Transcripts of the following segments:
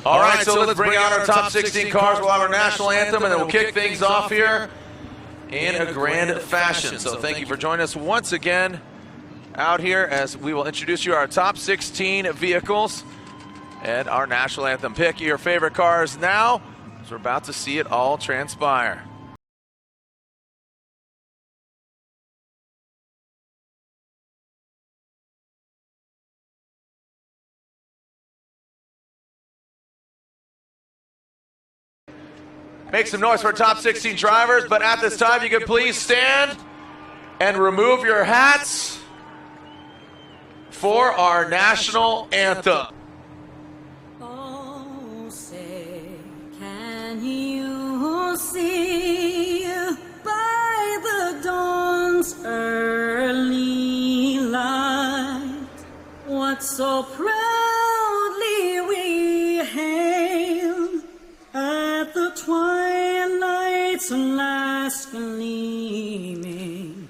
All right, so let's bring out our top 16 cars. We'll have our national anthem, and then we'll kick things off here in a grand fashion. So thank you for joining us once again out here as we will introduce you our top 16 vehicles and our national anthem. Pick your favorite cars now, as we're about to see it all transpire. Make some noise for our top 16 drivers, but at this time, you could please stand and remove your hats for our national anthem. Oh, say, can you see by the dawn's early light what so proudly we hailed at the twilight's last gleaming,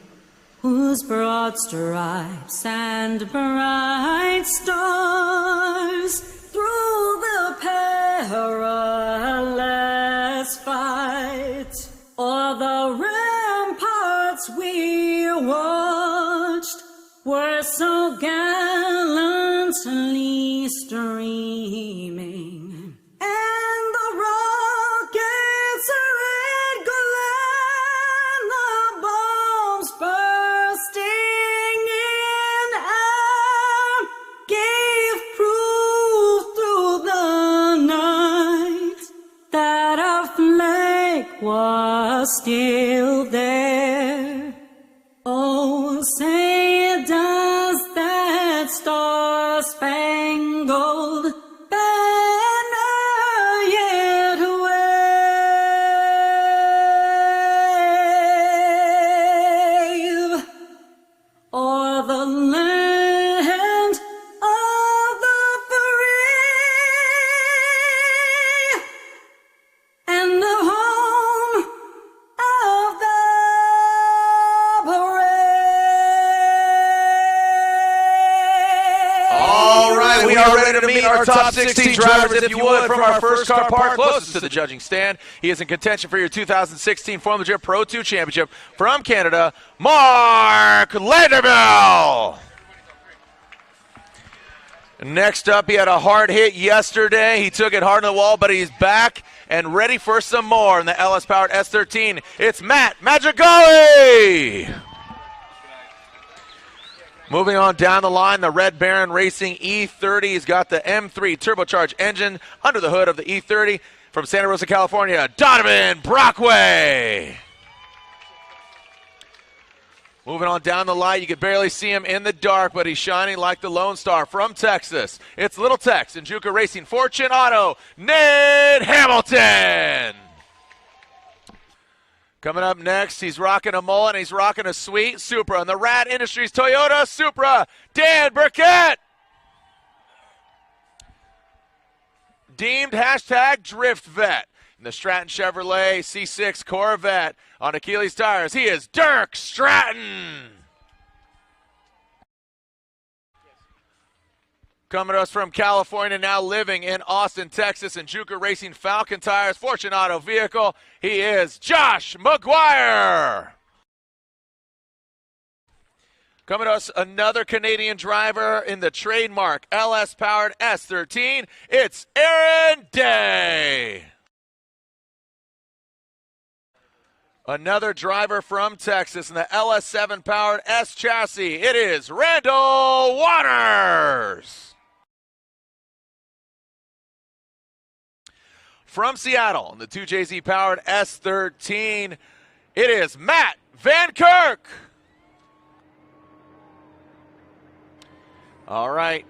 whose broad stripes and bright stars through the perilous fight o'er the ramparts we watched were so gallantly streaming. Was still there. Oh, say does that star-spangled banner yet wave o'er the land of the free and the home of the parade. All right, we are ready to meet our top 16 drivers, if you would, from our first car park closest to the judging stand. He is in contention for your 2016 Formula Jet Pro 2 Championship from Canada, Mark Landerville. Next up, he had a hard hit yesterday. He took it hard on the wall, but he's back and ready for some more in the LS-powered S13. It's Matt Madrigali. Moving on down the line, the Red Baron Racing E30. He's got the M3 turbocharged engine under the hood of the E30 from Santa Rosa, California, Donovan Brockway. Moving on down the line, you can barely see him in the dark, but he's shining like the Lone Star from Texas. It's Little Tex and Juca Racing Fortune Auto, Ned Hamilton. Coming up next, he's rocking a mullet and he's rocking a sweet Supra. And the Rad Industries Toyota Supra, Dan Burkett. Deemed hashtag Drift Vet. In the Stratton Chevrolet C6 Corvette on Achilles tires, he is Dirk Stratton. Coming to us from California, now living in Austin, Texas, and Juca Racing Falcon tires, Fortune Auto vehicle, he is Josh McGuire. Coming to us, another Canadian driver in the trademark LS-powered S13, it's Aaron Day. Another driver from Texas in the LS7-powered S chassis, it is Randall Waters. From Seattle in the 2JZ-powered S13, it is Matt Van Kirk. All right,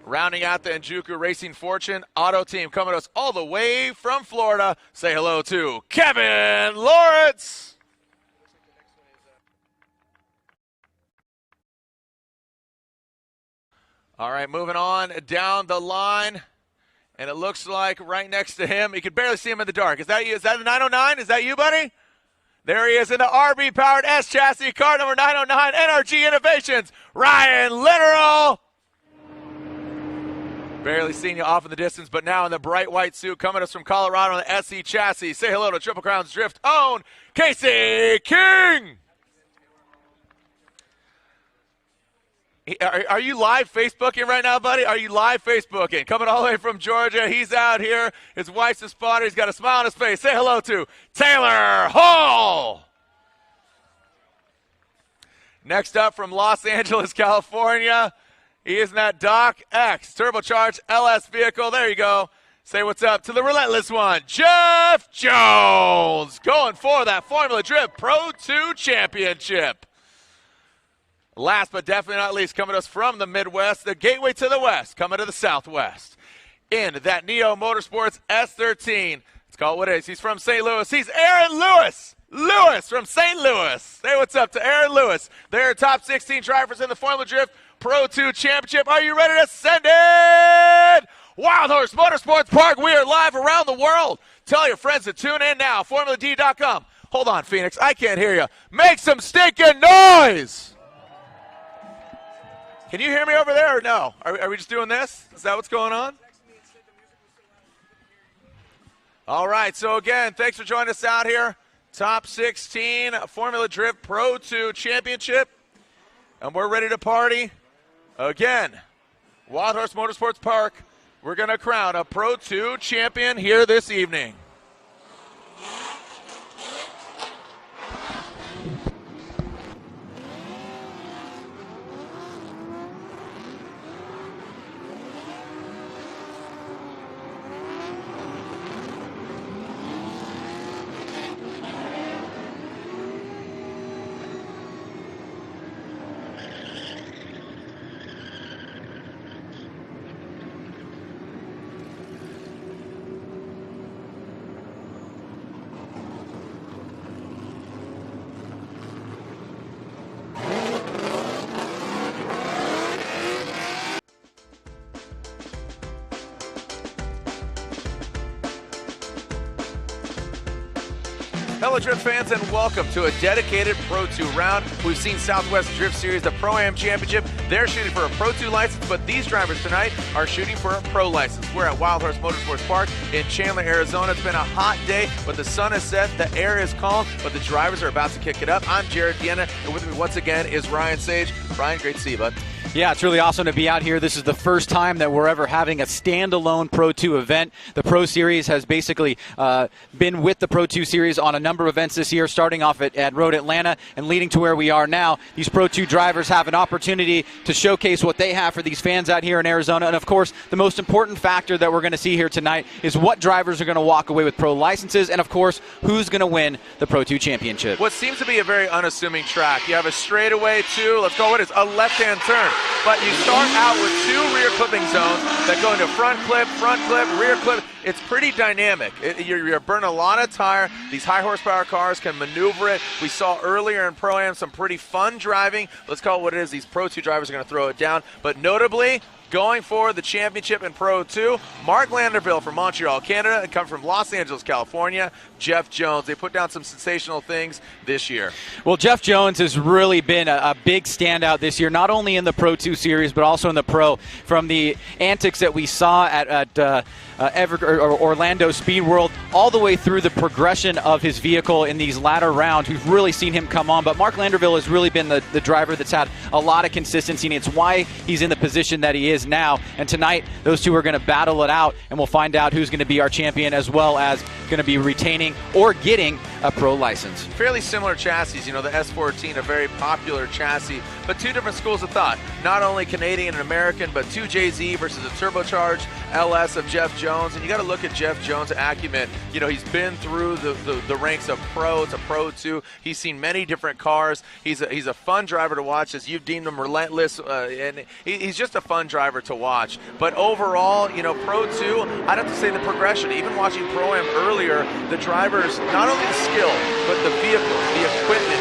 rounding out the Njuku Racing Fortune Auto team, coming to us all the way from Florida. Say hello to Kevin Lawrence. All right, moving on down the line. And it looks like right next to him, you can barely see him in the dark. Is that you? Is that the 909? Is that you, buddy? There he is in the RB-powered S chassis, car number 909, NRG Innovations, Ryan Literal. Barely seen you off in the distance, but now in the bright white suit, coming to us from Colorado on the SE chassis. Say hello to Triple Crown's Drift own Casey King. Are you live Facebooking right now, buddy? Are you live Facebooking? Coming all the way from Georgia. He's out here. His wife's a spotter. He's got a smile on his face. Say hello to Taylor Hall. Next up from Los Angeles, California, he is in that Doc X turbocharged LS vehicle. There you go. Say what's up to the relentless one, Jeff Jones, going for that Formula Drift Pro 2 championship. Last but definitely not least, coming to us from the Midwest, the gateway to the West, coming to the Southwest. In that Neo Motorsports S13. Let's call it what it is. He's from St. Louis. He's Aaron Lewis. Lewis from St. Louis. Say what's up to Aaron Lewis. They're top 16 drivers in the Formula Drift Pro 2 Championship. Are you ready to send it? Wild Horse Motorsports Park, we are live around the world. Tell your friends to tune in now, FormulaD.com. Hold on, Phoenix, I can't hear you. Make some stinking noise! Can you hear me over there or no? Are we just doing this? Is that what's going on? All right, so again, thanks for joining us out here. Top 16 Formula Drift Pro 2 Championship. And we're ready to party. Again, Wild Horse Motorsports Park, we're going to crown a Pro 2 champion here this evening. Hello, Drift fans, and welcome to a dedicated Pro 2 round. We've seen Southwest Drift Series, the Pro-Am Championship. They're shooting for a Pro 2 license, but these drivers tonight are shooting for a Pro license. We're at Wild Horse Motorsports Park in Chandler, Arizona. It's been a hot day, but the sun is set, the air is calm, but the drivers are about to kick it up. I'm Jared Deanna, and with me once again is Ryan Sage. Ryan, great to see you, bud. Yeah, it's really awesome to be out here. This is the first time that we're ever having a standalone Pro 2 event. The Pro Series has basically been with the Pro 2 Series on a number of events this year, starting off at Road Atlanta and leading to where we are now. These Pro 2 drivers have an opportunity to showcase what they have for these fans out here in Arizona. And, of course, the most important factor that we're going to see here tonight is what drivers are going to walk away with Pro licenses and, of course, who's going to win the Pro 2 Championship. What seems to be a very unassuming track. You have a straightaway, let's go, what is a left-hand turn. But you start out with two rear clipping zones that go into front clip, rear clip. It's pretty dynamic. You're burning a lot of tire. These high horsepower cars can maneuver it. We saw earlier in Pro-Am some pretty fun driving. Let's call it what it is. These Pro 2 drivers are going to throw it down. But notably, going for the championship in Pro 2, Mark Landerville from Montreal, Canada, and come from Los Angeles, California, Jeff Jones. They put down some sensational things this year. Well, Jeff Jones has really been a big standout this year, not only in the Pro 2 Series, but also in the Pro. From the antics that we saw at Orlando Speed World, all the way through the progression of his vehicle in these latter rounds, we've really seen him come on. But Mark Landerville has really been the driver that's had a lot of consistency, and it's why he's in the position that he is now. And tonight, those two are going to battle it out, and we'll find out who's going to be our champion, as well as going to be retaining or getting a Pro license. Fairly similar chassis, you know, the S14, a very popular chassis, but two different schools of thought. Not only Canadian and American, but 2JZ versus a turbocharged LS of Jeff Jones. And you got to look at Jeff Jones' acumen. You know, he's been through the ranks of Pro to Pro 2. He's seen many different cars. He's a fun driver to watch, as you've deemed him relentless, and he's just a fun driver to watch. But overall, you know, Pro 2, I'd have to say the progression. Even watching Pro-Am earlier, the drivers, not only the skill, but the vehicles, the equipment,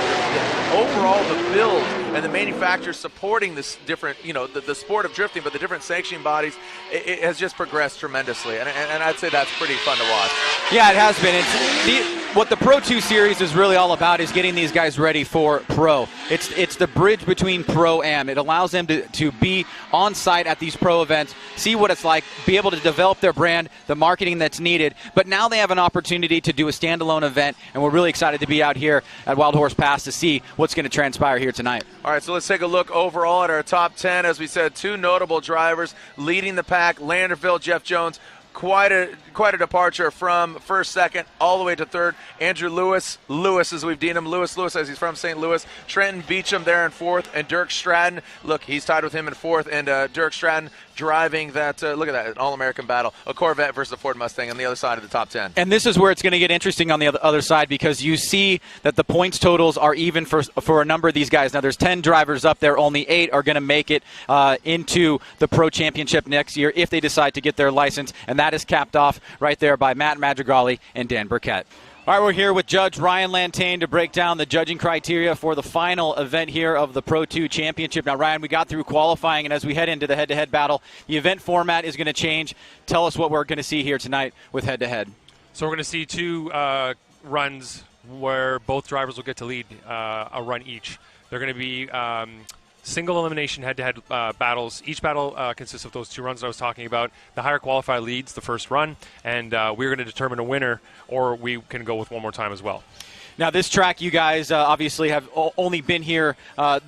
overall the build, and the manufacturers supporting this different, the sport of drifting, but the different sanctioning bodies, it has just progressed tremendously, and I'd say that's pretty fun to watch. Yeah, it has been. What the Pro 2 series is really all about is getting these guys ready for Pro. It's the bridge between Pro-Am. It allows them to be on site at these Pro events, see what it's like, be able to develop their brand, the marketing that's needed. But now they have an opportunity to do a standalone event, and we're really excited to be out here at Wild Horse Pass to see what's going to transpire here tonight. All right, so let's take a look overall at our top 10. As we said, 2 notable drivers leading the pack. Landerville, Jeff Jones, quite a departure from first, second, all the way to third. Andrew Lewis as we've deemed him, Lewis as he's from St. Louis. Trenton Beecham there in fourth, and Dirk Stratton. Look, he's tied with him in fourth, and Dirk Stratton driving that, look at that, an All-American battle, a Corvette versus a Ford Mustang on the other side of the top 10. And this is where it's going to get interesting on the other side, because you see that the points totals are even for a number of these guys. Now, there's 10 drivers up there. Only 8 are going to make it into the Pro Championship next year if they decide to get their license, and that is capped off right there by Matt Madrigali and Dan Burkett. All right, we're here with Judge Ryan Lantain to break down the judging criteria for the final event here of the Pro 2 Championship. Now, Ryan, we got through qualifying, and as we head into the head-to-head battle, the event format is going to change. Tell us what we're going to see here tonight with head-to-head. So we're going to see 2 runs where both drivers will get to lead a run each. They're going to be single elimination head-to-head battles. Each battle consists of those 2 runs that I was talking about. The higher qualifier leads the first run, and we're going to determine a winner, or we can go with one more time as well. Now, this track, you guys obviously have only been here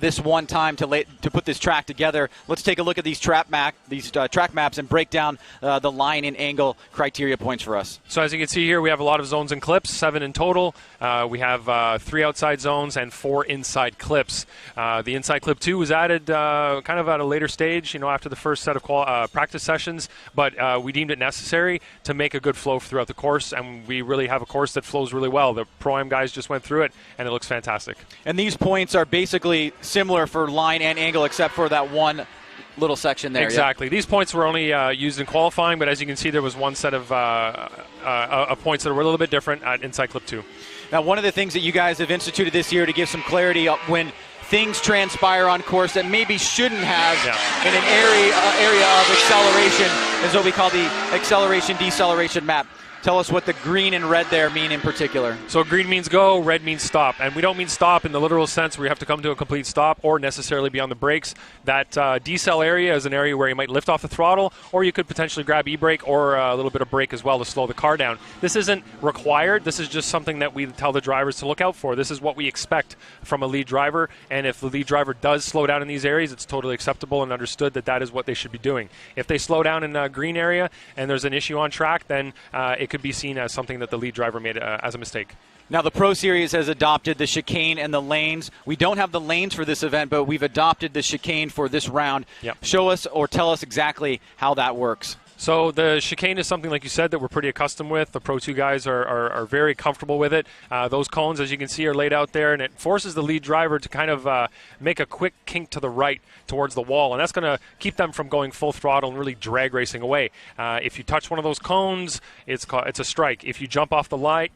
this one time to put this track together. Let's take a look at these track maps and break down the line and angle criteria points for us. So as you can see here, we have a lot of zones and clips, 7 in total. We have 3 outside zones and 4 inside clips. The inside clip 2 was added kind of at a later stage, after the first set of practice sessions, but we deemed it necessary to make a good flow throughout the course, and we really have a course that flows really well. The Pro-Am guys just went through it, and it looks fantastic. And these points are basically similar for line and angle, except for that one little section there. Exactly. These points were only used in qualifying, but as you can see, there was one set of points that were a little bit different at inside clip 2. Now, one of the things that you guys have instituted this year to give some clarity when things transpire on course that maybe shouldn't have in an area of acceleration is what we call the acceleration-deceleration map. Tell us what the green and red there mean in particular. So green means go, red means stop. And we don't mean stop in the literal sense where you have to come to a complete stop or necessarily be on the brakes. That decel area is an area where you might lift off the throttle, or you could potentially grab e-brake or a little bit of brake as well to slow the car down. This isn't required. This is just something that we tell the drivers to look out for. This is what we expect from a lead driver. And if the lead driver does slow down in these areas, it's totally acceptable and understood that that is what they should be doing. If they slow down in a green area and there's an issue on track, then it could be seen as something that the lead driver made as a mistake. Now, the Pro Series has adopted the chicane and the lanes. We don't have the lanes for this event, but we've adopted the chicane for this round. Yep. Show us or tell us exactly how that works. So the chicane is something, like you said, that we're pretty accustomed with. The Pro 2 guys are very comfortable with it. Those cones, as you can see, are laid out there, and it forces the lead driver to kind of make a quick kink to the right towards the wall, and that's going to keep them from going full throttle and really drag racing away. If you touch one of those cones, it's a strike. If you jump off the light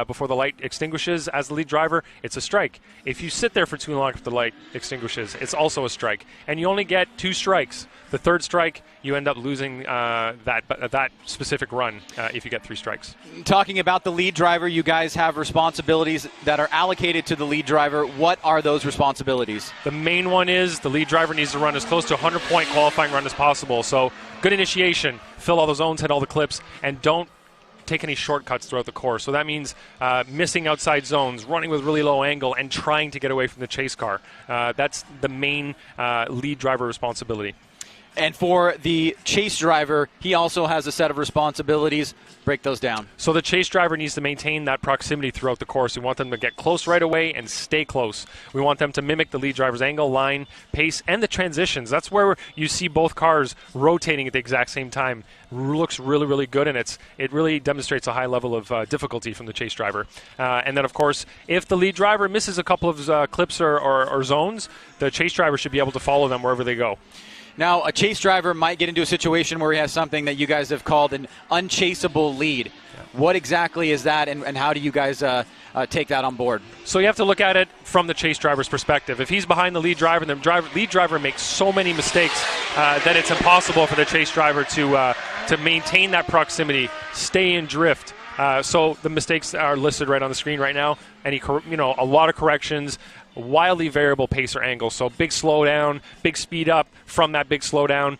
before the light extinguishes as the lead driver, it's a strike. If you sit there for too long after the light extinguishes, it's also a strike. And you only get 2 strikes. The third strike, you end up losing that specific run if you get 3 strikes. Talking about the lead driver, you guys have responsibilities that are allocated to the lead driver. What are those responsibilities? The main one is the lead driver needs to run as close to a 100-point qualifying run as possible. So good initiation, fill all the zones, hit all the clips, and don't take any shortcuts throughout the course. So that means missing outside zones, running with really low angle, and trying to get away from the chase car. That's the main lead driver responsibility. And for the chase driver, he also has a set of responsibilities. Break those down. So the chase driver needs to maintain that proximity throughout the course. We want them to get close right away and stay close. We want them to mimic the lead driver's angle, line, pace, and the transitions. That's where you see both cars rotating at the exact same time. Looks really, really good, and it really demonstrates a high level of difficulty from the chase driver. And then, of course, if the lead driver misses a couple of clips or zones, the chase driver should be able to follow them wherever they go. Now, a chase driver might get into a situation where he has something that you guys have called an unchaseable lead. What exactly is that, and how do you guys take that on board? So you have to look at it from the chase driver's perspective. If he's behind the lead driver, and the lead driver makes so many mistakes that it's impossible for the chase driver to maintain that proximity, stay in drift. So the mistakes are listed right on the screen right now. A lot of corrections, wildly variable pace or angle. So big slowdown, big speed up from that big slowdown,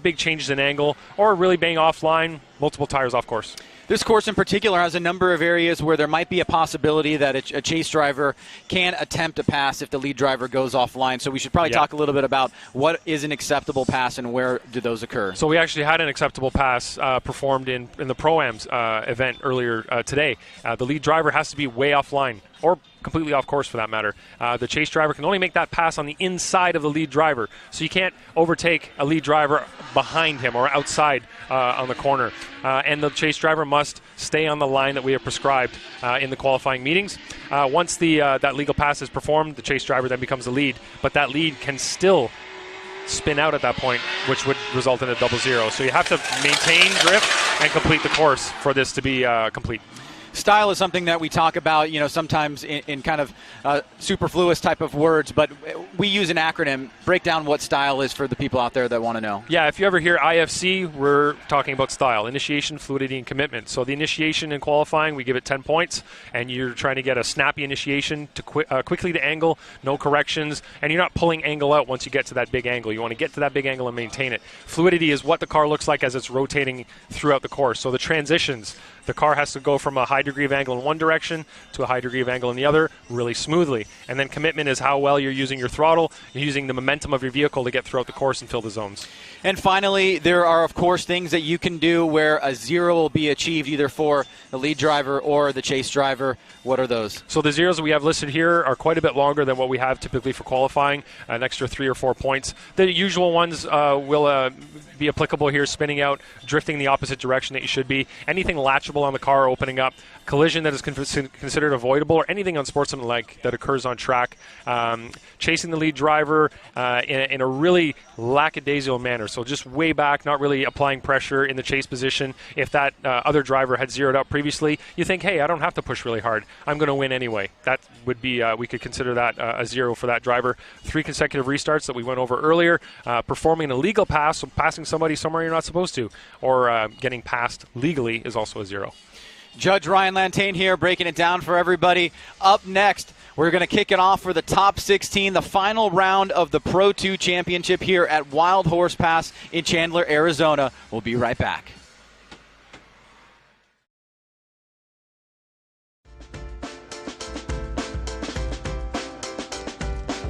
big changes in angle, or really being offline, multiple tires off course. This course in particular has a number of areas where there might be a possibility that a chase driver can attempt a pass if the lead driver goes offline. So we should probably talk a little bit about what is an acceptable pass and where do those occur. So we actually had an acceptable pass performed in the Pro-Ams event earlier today. The lead driver has to be way offline, or completely off course for that matter. The chase driver can only make that pass on the inside of the lead driver. So you can't overtake a lead driver behind him or outside on the corner. And the chase driver must stay on the line that we have prescribed in the qualifying meetings. Once that legal pass is performed, the chase driver then becomes the lead. But that lead can still spin out at that point, which would result in a 0-0. So you have to maintain drift and complete the course for this to be complete. Style is something that we talk about, sometimes in kind of superfluous type of words, but we use an acronym. Break down what style is for the people out there that want to know. Yeah, if you ever hear IFC, we're talking about style, initiation, fluidity, and commitment. So the initiation in qualifying, we give it 10 points, and you're trying to get a snappy initiation to quickly to angle, no corrections, and you're not pulling angle out once you get to that big angle. You want to get to that big angle and maintain it. Fluidity is what the car looks like as it's rotating throughout the course. So the transitions, the car has to go from a high degree of angle in one direction to a high degree of angle in the other really smoothly. And then commitment is how well you're using your throttle, you're using the momentum of your vehicle to get throughout the course and fill the zones. And finally, there are, of course, things that you can do where a 0 will be achieved either for the lead driver or the chase driver. What are those? So the zeros we have listed here are quite a bit longer than what we have typically for qualifying, an extra 3 or 4 points. The usual ones will be applicable here, spinning out, drifting the opposite direction that you should be, anything latchable on the car opening up, collision that is considered avoidable, or anything unsportsmanlike that occurs on track, chasing the lead driver in a really lackadaisical manner. So just way back, not really applying pressure in the chase position. If that other driver had zeroed out previously, you think, hey, I don't have to push really hard. I'm going to win anyway. That would be, we could consider that a 0 for that driver. 3 consecutive restarts that we went over earlier, performing an illegal pass, so passing somebody somewhere you're not supposed to, or getting passed legally is also a 0. Judge Ryan Lantain here, breaking it down for everybody. Up next, we're going to kick it off for the top 16, the final round of the Pro2 Championship here at Wild Horse Pass in Chandler, Arizona. We'll be right back.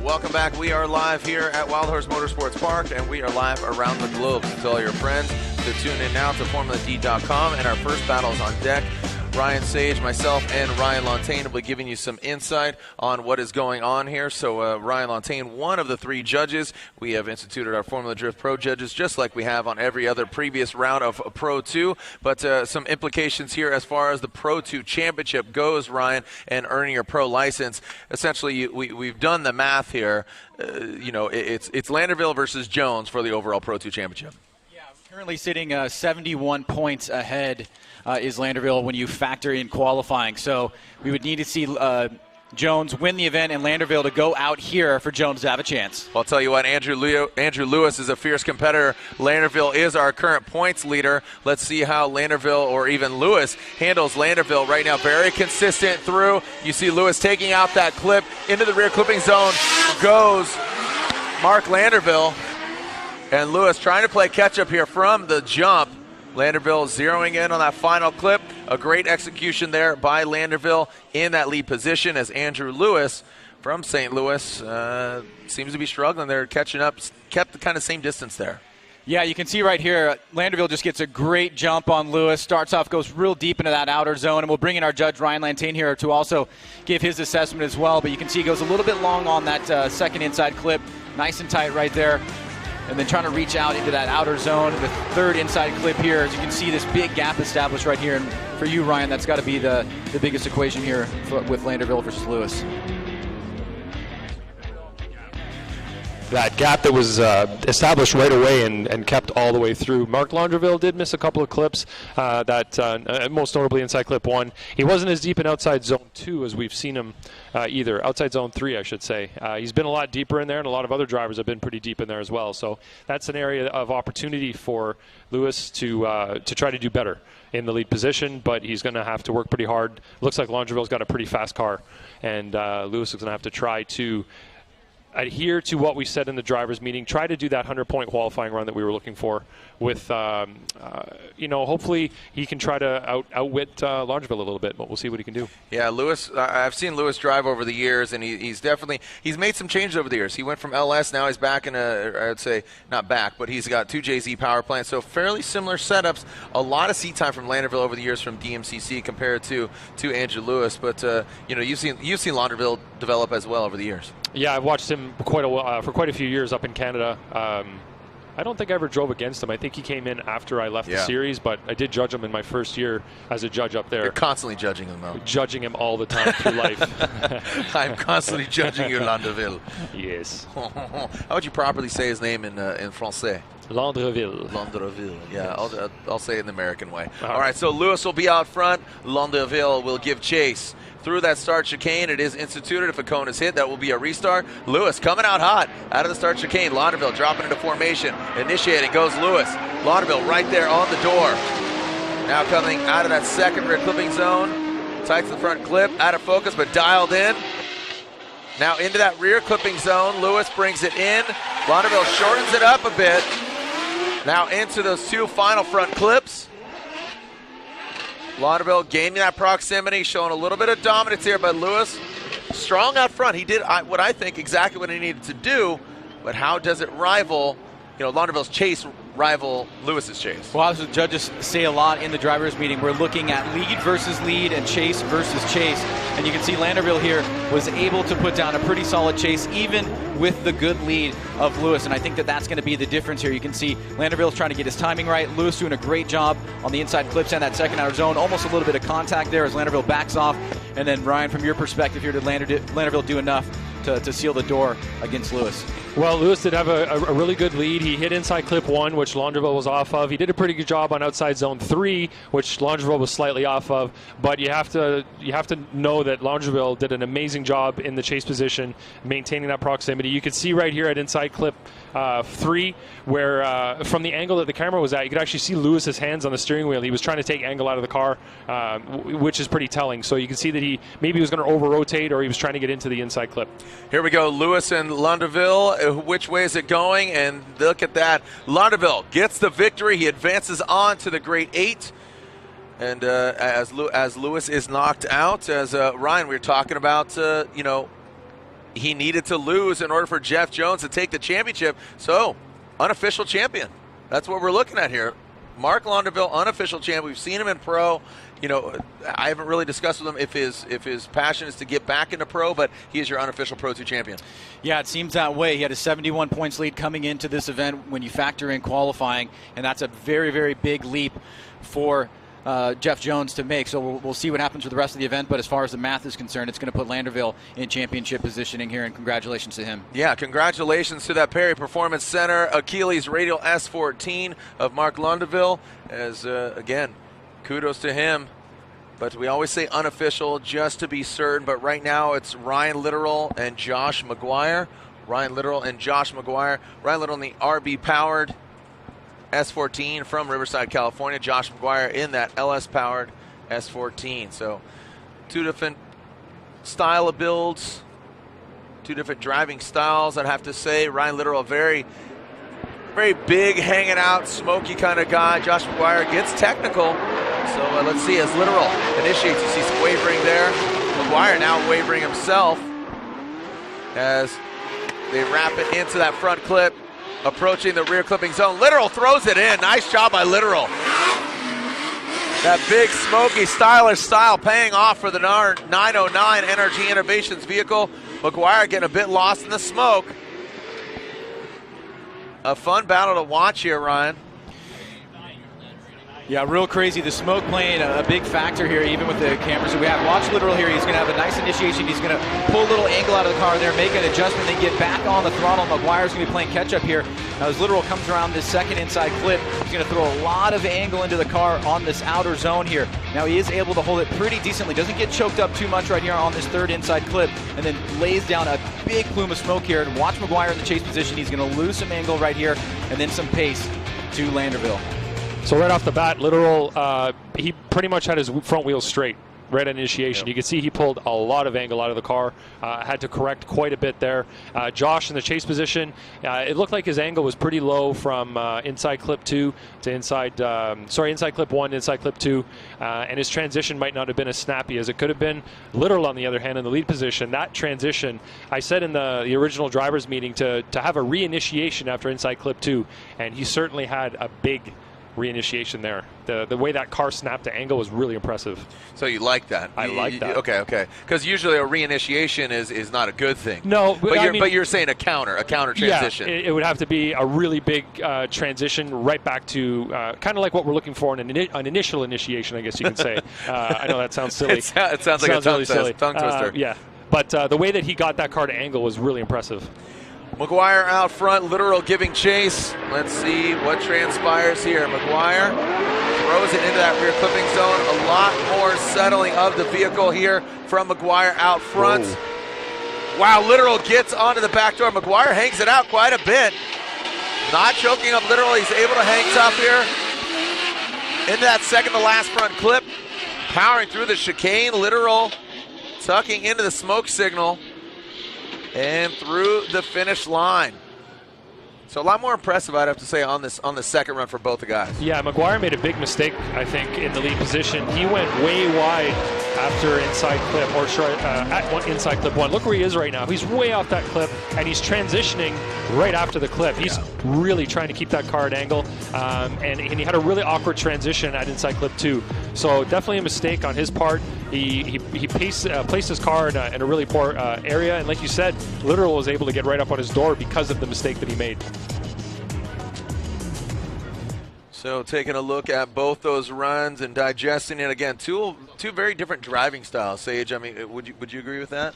Welcome back. We are live here at Wild Horse Motorsports Park, and we are live around the globe. So tell your friends to tune in now to FormulaD.com, and our first battle is on deck. Ryan Sage, myself, and Ryan Lantain will be giving you some insight on what is going on here. So Ryan Lantain, one of the 3 judges. We have instituted our Formula Drift Pro judges just like we have on every other previous round of Pro 2. But some implications here as far as the Pro 2 Championship goes, Ryan, and earning your pro license. Essentially, we've done the math here. It's Landerville versus Jones for the overall Pro 2 Championship. Yeah, currently sitting 71 points ahead is Landerville when you factor in qualifying. So we would need to see Jones win the event and Landerville to go out here for Jones to have a chance. I'll tell you what, Andrew Lewis is a fierce competitor. Landerville is our current points leader. Let's see how Landerville or even Lewis handles Landerville right now. Very consistent through. You see Lewis taking out that clip into the rear clipping zone. Goes Mark Landerville. And Lewis trying to play catch up here from the jump. Landerville zeroing in on that final clip. A great execution there by Landerville in that lead position as Andrew Lewis from St. Louis seems to be struggling there, catching up, kept the kind of same distance there. Yeah, you can see right here, Landerville just gets a great jump on Lewis, starts off, goes real deep into that outer zone, and we'll bring in our judge, Ryan Lantain, here to also give his assessment as well. But you can see he goes a little bit long on that second inside clip, nice and tight right there. And then trying to reach out into that outer zone. The third inside clip here, as you can see this big gap established right here. And for you, Ryan, that's got to be the biggest equation here with Landerville versus Lewis. that gap that was established right away and kept all the way through. Mark Laundreville did miss a couple of clips, most notably inside clip 1. He wasn't as deep in outside zone 2 as we've seen him either. Outside zone 3, I should say. He's been a lot deeper in there, and a lot of other drivers have been pretty deep in there as well. So that's an area of opportunity for Lewis to try to do better in the lead position, but he's going to have to work pretty hard. Looks like Laundreville's got a pretty fast car, and Lewis is going to have to try to adhere to what we said in the drivers' meeting. Try to do that 100-point qualifying run that we were looking for. With hopefully he can try to outwit Laundreville a little bit, but we'll see what he can do. Yeah, Lewis. I've seen Lewis drive over the years, and he's made some changes over the years. He went from LS, now he's back in I'd say not back, but he's got 2 JZ power plants, so fairly similar setups. A lot of seat time from Laundreville over the years from DMCC compared to Andrew Lewis, but you've seen Laundreville develop as well over the years. Yeah, I've watched him for quite a few years up in Canada. I don't think I ever drove against him. I think he came in after I left the series, but I did judge him in my first year as a judge up there. You're constantly judging him, though. Judging him all the time through life. I'm constantly judging you, Laundreville. Yes. How would you properly say his name in Francais? Laundreville. Laundreville, yeah. I'll say it in the American way. All right, so Lewis will be out front. Laundreville will give chase. Through that start chicane, it is instituted. If a cone is hit, that will be a restart. Lewis coming out hot out of the start chicane. Laundreville dropping into formation. Initiating goes Lewis. Laundreville right there on the door. Now coming out of that second rear clipping zone. Tight to the front clip, out of focus, but dialed in. Now into that rear clipping zone. Lewis brings it in. Laundreville shortens it up a bit. Now into those 2 final front clips. Laundreville gaining that proximity, showing a little bit of dominance here, but Lewis strong out front. He did what I think exactly what he needed to do, but how does it rival, Laundreville's chase rival Lewis's chase? Well, as the judges say a lot in the drivers' meeting, we're looking at lead versus lead and chase versus chase. And you can see Laundreville here was able to put down a pretty solid chase, even with the good lead of Lewis. And I think that that's going to be the difference here. You can see Laundreville's trying to get his timing right. Lewis doing a great job on the inside clips and that second outer zone. Almost a little bit of contact there as Laundreville backs off. And then, Ryan, from your perspective here, did Laundreville do enough to seal the door against Lewis? Well, Lewis did have a really good lead. He hit inside clip 1, which Laundreville was off of. He did a pretty good job on outside zone 3, which Laundreville was slightly off of. But you have to know that Laundreville did an amazing job in the chase position, maintaining that proximity. You can see right here at inside clip 3, where from the angle that the camera was at, you could actually see Lewis's hands on the steering wheel. He was trying to take angle out of the car, which is pretty telling. So you can see that he was going to over-rotate, or he was trying to get into the inside clip. Here we go, Lewis and Laundreville. Which way is it going? And look at that. Laundreville gets the victory. He advances on to the Great 8. And as Lewis is knocked out, as Ryan, we were talking about, he needed to lose in order for Jeff Jones to take the championship. So, unofficial champion. That's what we're looking at here. Mark Laundreville, unofficial champion. We've seen him in pro. I haven't really discussed with him if his passion is to get back into pro, but he is your unofficial Pro 2 champion. Yeah, it seems that way. He had a 71 points lead coming into this event when you factor in qualifying, and that's a very, very big leap for Jeff Jones to make. So we'll see what happens for the rest of the event, but as far as the math is concerned, it's going to put Laundreville in championship positioning here, and congratulations to him. Yeah, congratulations to that Perry Performance Center Achilles Radial S14 of Mark Laundreville, as again, kudos to him. But we always say unofficial just to be certain, but right now it's Ryan Littoral and Josh McGuire. Ryan Littoral and Josh McGuire. Ryan Littoral in the RB-powered S14 from Riverside, California. Josh McGuire in that LS-powered S14. So 2 different style of builds, 2 different driving styles, I'd have to say. Ryan Littoral, very, very big, hanging out, smoky kind of guy. Josh McGuire gets technical. So let's see as Littoral initiates. You see some wavering there. McGuire now wavering himself as they wrap it into that front clip, approaching the rear clipping zone. Littoral throws it in. Nice job by Littoral. That big, smoky, stylish style paying off for the 909 NRG Innovations vehicle. McGuire getting a bit lost in the smoke. A fun battle to watch here, Ryan. Yeah, real crazy. The smoke playing a big factor here, even with the cameras that we have. Watch Literal here. He's going to have a nice initiation. He's going to pull a little angle out of the car there, make an adjustment, then get back on the throttle. McGuire's going to be playing catch-up here. Now, as Literal comes around this second inside clip, he's going to throw a lot of angle into the car on this outer zone here. Now, he is able to hold it pretty decently. Doesn't get choked up too much right here on this third inside clip, and then lays down a big plume of smoke here. And watch McGuire in the chase position. He's going to lose some angle right here, and then some pace to Landerville. So right off the bat, Literal, he pretty much had his front wheels straight right at initiation. Yep. You can see he pulled a lot of angle out of the car, had to correct quite a bit there. Josh in the chase position, it looked like his angle was pretty low from inside clip 2 to inside clip 1, inside clip 2, and his transition might not have been as snappy as it could have been. Literal, on the other hand, in the lead position, that transition, I said in the original drivers meeting to have a reinitiation after inside clip 2, and he certainly had a big reinitiation there. The way that car snapped to angle was really impressive. So you like that? I like that. Okay. Because usually a reinitiation is not a good thing. No, but you're saying a counter transition. Yeah, it would have to be a really big transition right back to kind of like what we're looking for in an initial initiation, I guess you can say. I know that sounds silly. It sounds like a tongue twister. Yeah, but the way that he got that car to angle was really impressive. McGuire out front, Literal giving chase. Let's see what transpires here. McGuire throws it into that rear clipping zone. A lot more settling of the vehicle here from McGuire out front. Whoa. Wow, Literal gets onto the back door. McGuire hangs it out quite a bit. Not choking up Literal. He's able to hang tough here. Into that second to last front clip. Powering through the chicane. Literal tucking into the smoke signal. And through the finish line. So a lot more impressive, I'd have to say, on this second run for both the guys. Yeah, McGuire made a big mistake, I think, in the lead position. He went way wide after inside clip, or inside clip 1. Look where he is right now. He's way off that clip, and he's transitioning right after the clip. He's really trying to keep that car at angle, and he had a really awkward transition at inside clip 2. So definitely a mistake on his part. He placed his car in a really poor area, and like you said, Literal was able to get right up on his door because of the mistake that he made. So taking a look at both those runs and digesting it again, two very different driving styles. Sage, I mean, would you agree with that?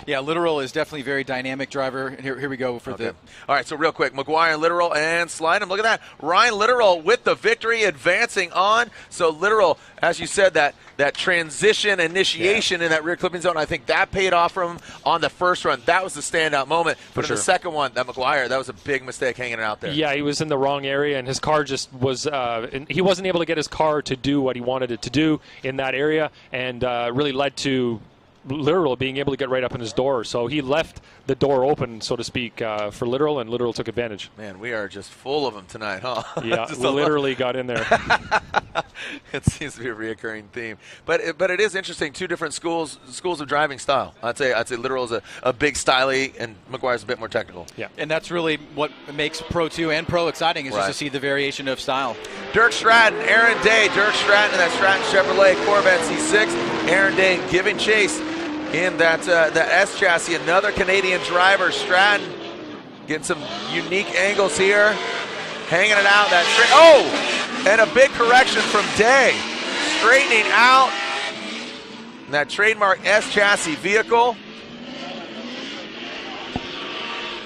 Yeah, Literal is definitely a very dynamic driver. Here we go for the. All right, so real quick, McGuire and Literal and slide him. Look at that, Ryan Literal with the victory, advancing on. So Literal, as you said, that transition initiation in that rear clipping zone, I think that paid off for him on the first run. That was the standout moment. But in the second one, that McGuire, that was a big mistake hanging it out there. Yeah, he was in the wrong area, and his car just was. He wasn't able to get his car to do what he wanted it to do in that area, and really led to Literal being able to get right up in his door. So he left the door open, so to speak, for Literal, and Literal took advantage. Man, we are just full of them tonight, huh? Yeah, literally got in there. It seems to be a reoccurring theme, but it is interesting. Two different schools of driving style. I'd say Literal is a big styly, and McGuire's a bit more technical. Yeah, and that's really what makes Pro 2 and Pro exciting, is just to see the variation of style. Dirk Stratton, Aaron Day. Dirk Stratton in that Stratton Chevrolet Corvette C6. Aaron Day giving chase in that S chassis. Another Canadian driver, Stratton, getting some unique angles here, hanging it out. And a big correction from Day, straightening out that trademark S chassis vehicle.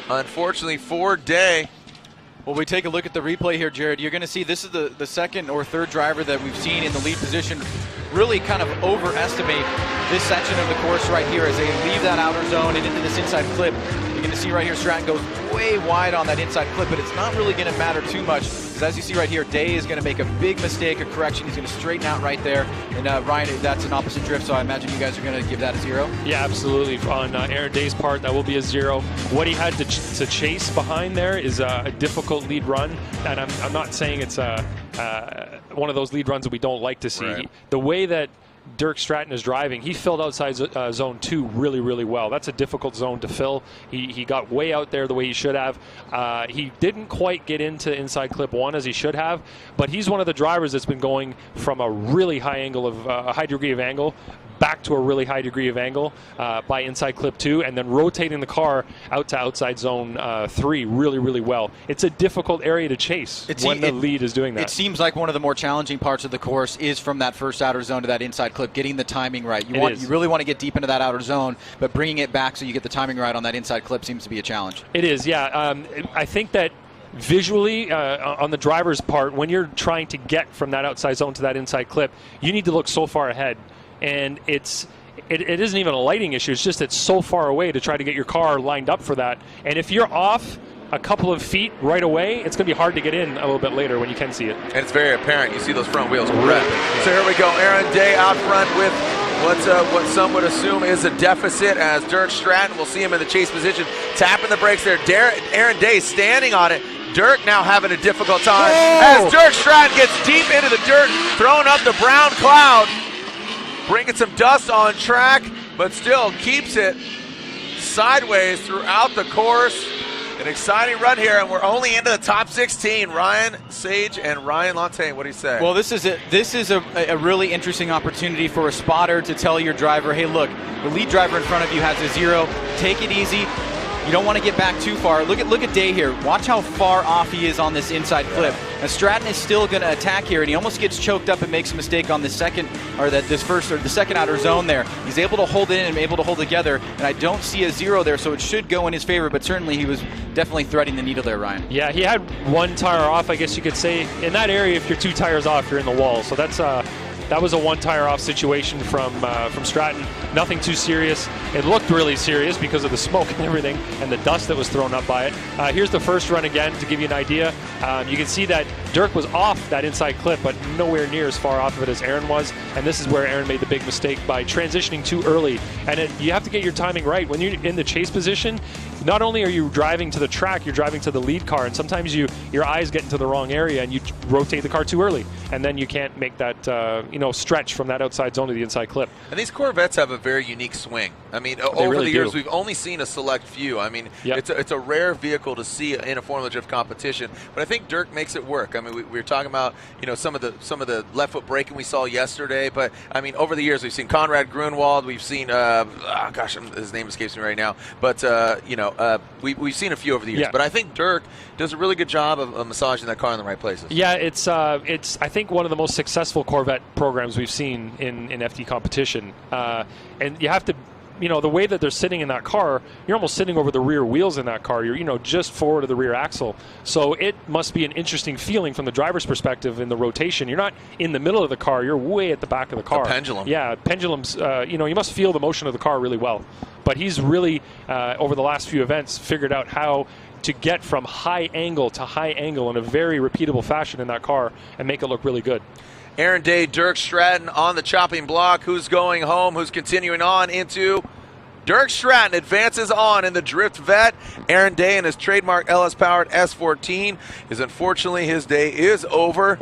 Unfortunately for Day. Well, we take a look at the replay here, Jared. You're going to see this is the second or third driver that we've seen in the lead position really kind of overestimate this section of the course right here as they leave that outer zone and into this inside clip. You're going to see right here Stratton goes way wide on that inside clip, but it's not really going to matter too much because as you see right here, Day is going to make a big mistake, a correction. He's going to straighten out right there. And Ryan, that's an opposite drift, so I imagine you guys are going to give that a 0? Yeah, absolutely. On Aaron Day's part, that will be a 0. What he had to chase behind there is a difficult lead run, and I'm not saying it's one of those lead runs that we don't like to see. Right. The way that Dirk Stratton is driving, he filled outside zone 2 really, really well. That's a difficult zone to fill. He got way out there the way he should have. He didn't quite get into inside clip 1 as he should have, but he's one of the drivers that's been going from a really high angle of a high degree of angle back to a really high degree of angle by inside clip 2, and then rotating the car out to outside zone 3 really, really well. It's a difficult area to chase when the lead is doing that. It seems like one of the more challenging parts of the course is from that first outer zone to that inside clip, getting the timing right. You really want to get deep into that outer zone, but bringing it back so you get the timing right on that inside clip seems to be a challenge. It is, yeah. I think that visually, on the driver's part, when you're trying to get from that outside zone to that inside clip, you need to look so far ahead. And it isn't even a lighting issue. It's just it's so far away to try to get your car lined up for that. And if you're off a couple of feet right away, it's going to be hard to get in a little bit later when you can see it. And it's very apparent. You see those front wheels red. So here we go. Aaron Day out front with what some would assume is a deficit, as Dirk Stratton, we'll see him in the chase position, tapping the brakes there. Aaron Day standing on it. Dirk now having a difficult time as Dirk Stratton gets deep into the dirt, throwing up the brown cloud, bringing some dust on track, but still keeps it sideways throughout the course. An exciting run here, and we're only into the top 16. Ryan Sage and Ryan Lantain, what do you say? Well, this is a really interesting opportunity for a spotter to tell your driver, hey, look, the lead driver in front of you has a 0. Take it easy. You don't want to get back too far. Look at Day here. Watch how far off he is on this inside clip. Now Stratton is still going to attack here, and he almost gets choked up and makes a mistake on the second outer zone there. He's able to hold it in and able to hold together, and I don't see a 0 there, so it should go in his favor, but certainly he was definitely threading the needle there, Ryan. Yeah, he had one tire off, I guess you could say. In that area, if you're 2 tires off, you're in the wall. So that was a 1 tire off situation from Stratton. Nothing too serious. It looked really serious because of the smoke and everything and the dust that was thrown up by it. Here's the first run again to give you an idea. You can see that Dirk was off that inside clip, but nowhere near as far off of it as Aaron was. And this is where Aaron made the big mistake by transitioning too early. And you have to get your timing right. When you're in the chase position, not only are you driving to the track, you're driving to the lead car, and sometimes your eyes get into the wrong area and you rotate the car too early, and then you can't make that stretch from that outside zone to the inside clip. And these Corvettes have a very unique swing. I mean, over really the years, do. We've only seen a select few. I mean, Yep. it's a rare vehicle to see in a Formula Drift competition, but I think Dirk makes it work. I mean, we were talking about some of the left foot braking we saw yesterday, but I mean, over the years we've seen Conrad Grunwald, we've seen his name escapes me right now, but we've seen a few over the years. Yeah. But I think Dirk does a really good job of massaging that car in the right places. Yeah, it's I think one of the most successful Corvette programs we've seen in FD competition, and you have to. The way that they're sitting in that car, you're almost sitting over the rear wheels in that car. You're, just forward of the rear axle. So it must be an interesting feeling from the driver's perspective in the rotation. You're not in the middle of the car. You're way at the back of the car. The pendulum. Yeah, pendulums, you must feel the motion of the car really well. But he's really, over the last few events, figured out how to get from high angle to high angle in a very repeatable fashion in that car and make it look really good. Aaron Day, Dirk Stratton on the chopping block. Who's going home? Who's continuing on into? Dirk Stratton advances on in the Drift Vet. Aaron Day in his trademark LS-powered S14 unfortunately, his day is over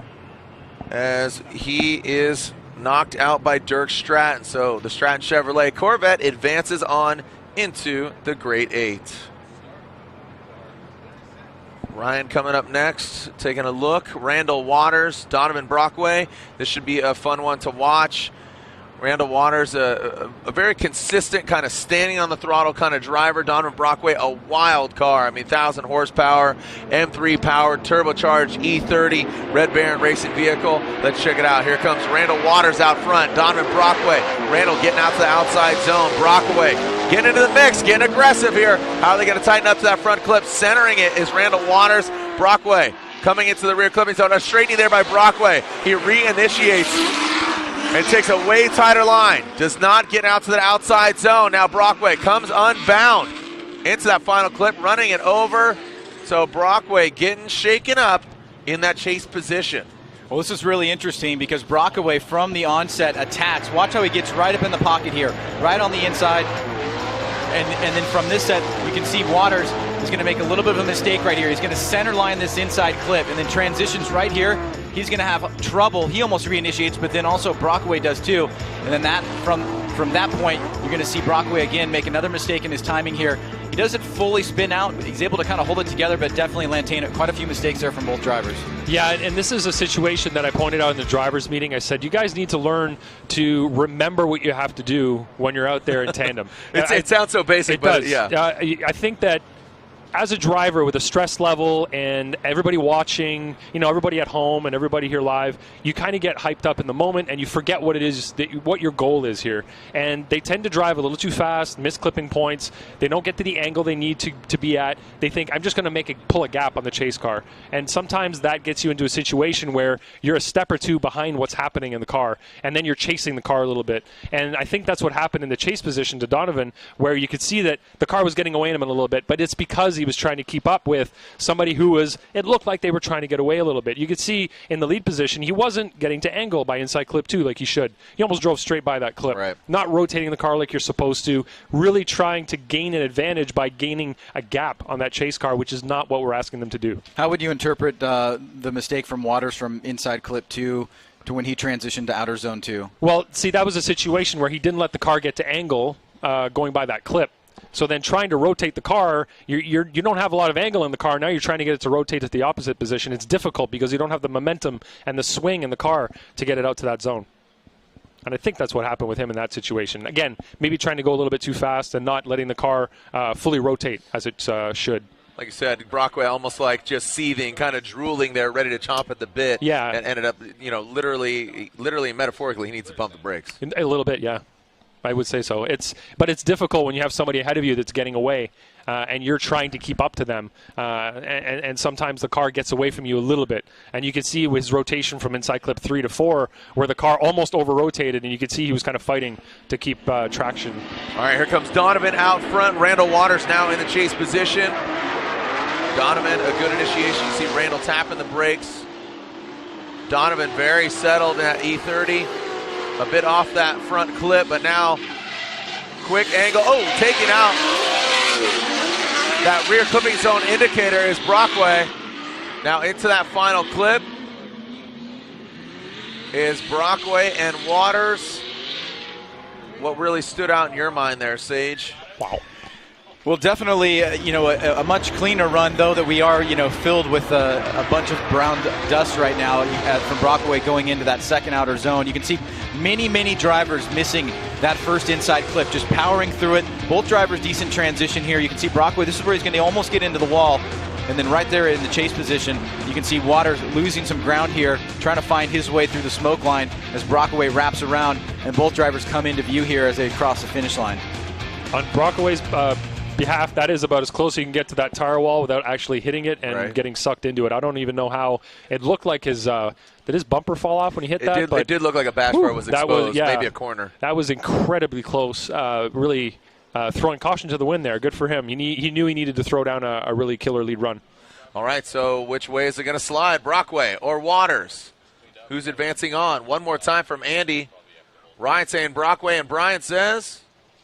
as he is knocked out by Dirk Stratton. So the Stratton Chevrolet Corvette advances on into the Great 8. Ryan coming up next, taking a look. Randall Waters, Donovan Brockway. This should be a fun one to watch. Randall Waters, a very consistent kind of standing on the throttle kind of driver. Donovan Brockway, a wild car. I mean, 1,000 horsepower, M3 powered, turbocharged E30 Red Baron racing vehicle. Let's check it out. Here comes Randall Waters out front. Donovan Brockway. Randall getting out to the outside zone. Brockway getting into the mix, getting aggressive here. How are they going to tighten up to that front clip? Centering it is Randall Waters. Brockway coming into the rear clipping zone. A straightening there by Brockway. He reinitiates and takes a way tighter line. Does not get out to the outside zone. Now Brockway comes unbound into that final clip, running it over. So Brockway getting shaken up in that chase position. Well, this is really interesting because Brockway from the onset attacks. Watch how he gets right up in the pocket here, right on the inside. And then from this set, you can see Waters is going to make a little bit of a mistake right here. He's going to center line this inside clip and then transitions right here. He's going to have trouble. He almost reinitiates, but then also Brockway does too. And then that from from that point, you're going to see BLACKVUE again make another mistake in his timing here. He doesn't fully spin out. He's able to kind of hold it together, but definitely maintain quite a few mistakes there from both drivers. Yeah, and this is a situation that I pointed out in the drivers' meeting. I said, you guys need to learn to remember what you have to do when you're out there in tandem. It sounds so basic, but does. yeah. I think that as a driver with a stress level and everybody watching, everybody at home and everybody here live, you kind of get hyped up in the moment and you forget what it is, what your goal is here. And they tend to drive a little too fast, miss clipping points. They don't get to the angle they need to be at. They think, I'm just going to pull a gap on the chase car. And sometimes that gets you into a situation where you're a step or two behind what's happening in the car, and then you're chasing the car a little bit. And I think that's what happened in the chase position to Donovan, where you could see that the car was getting away in him a little bit, but it's because he was trying to keep up with somebody it looked like they were trying to get away a little bit. You could see in the lead position, he wasn't getting to angle by inside clip 2 like he should. He almost drove straight by that clip. Right. Not rotating the car like you're supposed to, really trying to gain an advantage by gaining a gap on that chase car, which is not what we're asking them to do. How would you interpret the mistake from Waters from inside clip 2 to when he transitioned to outer zone 2? Well, see, that was a situation where he didn't let the car get to angle going by that clip. So then trying to rotate the car, you don't have a lot of angle in the car. Now you're trying to get it to rotate to the opposite position. It's difficult because you don't have the momentum and the swing in the car to get it out to that zone. And I think that's what happened with him in that situation. Again, maybe trying to go a little bit too fast and not letting the car fully rotate as it should. Like you said, BLACKVUE almost like just seething, kind of drooling there, ready to chomp at the bit. Yeah. And ended up, literally and metaphorically, he needs to pump the brakes. A little bit, yeah. I would say so. But it's difficult when you have somebody ahead of you that's getting away, and you're trying to keep up to them, and sometimes the car gets away from you a little bit. And you can see his rotation from inside clip 3 to 4, where the car almost over-rotated, and you could see he was kind of fighting to keep traction. All right, here comes Donovan out front. Randall Waters now in the chase position. Donovan, a good initiation. You see Randall tapping the brakes. Donovan very settled at E30. A bit off that front clip, but now quick angle. Oh, taking out that rear clipping zone indicator is BLACKVUE. Now into that final clip is BLACKVUE and Waters. What really stood out in your mind there, Sage? Wow. Well, definitely, a much cleaner run, though, that we are, filled with a bunch of brown dust right now from BLACKVUE going into that second outer zone. You can see many drivers missing that first inside clip, just powering through it. Both drivers decent transition here. You can see BLACKVUE, this is where he's going to almost get into the wall. And then right there in the chase position, you can see Waters losing some ground here, trying to find his way through the smoke line as BLACKVUE wraps around, and both drivers come into view here as they cross the finish line. On BLACKVUE's behalf, that is about as close as you can get to that tire wall without actually hitting it and getting sucked into it. I don't even know how. It looked like did his bumper fall off when he hit that? It did look like a bash bar was exposed, maybe a corner. That was incredibly close. Really throwing caution to the wind there. Good for him. He knew he needed to throw down a really killer lead run. All right, so which way is it going to slide? BLACKVUE or Waters? Who's advancing on? One more time from Andy. Ryan saying BLACKVUE, and Brian says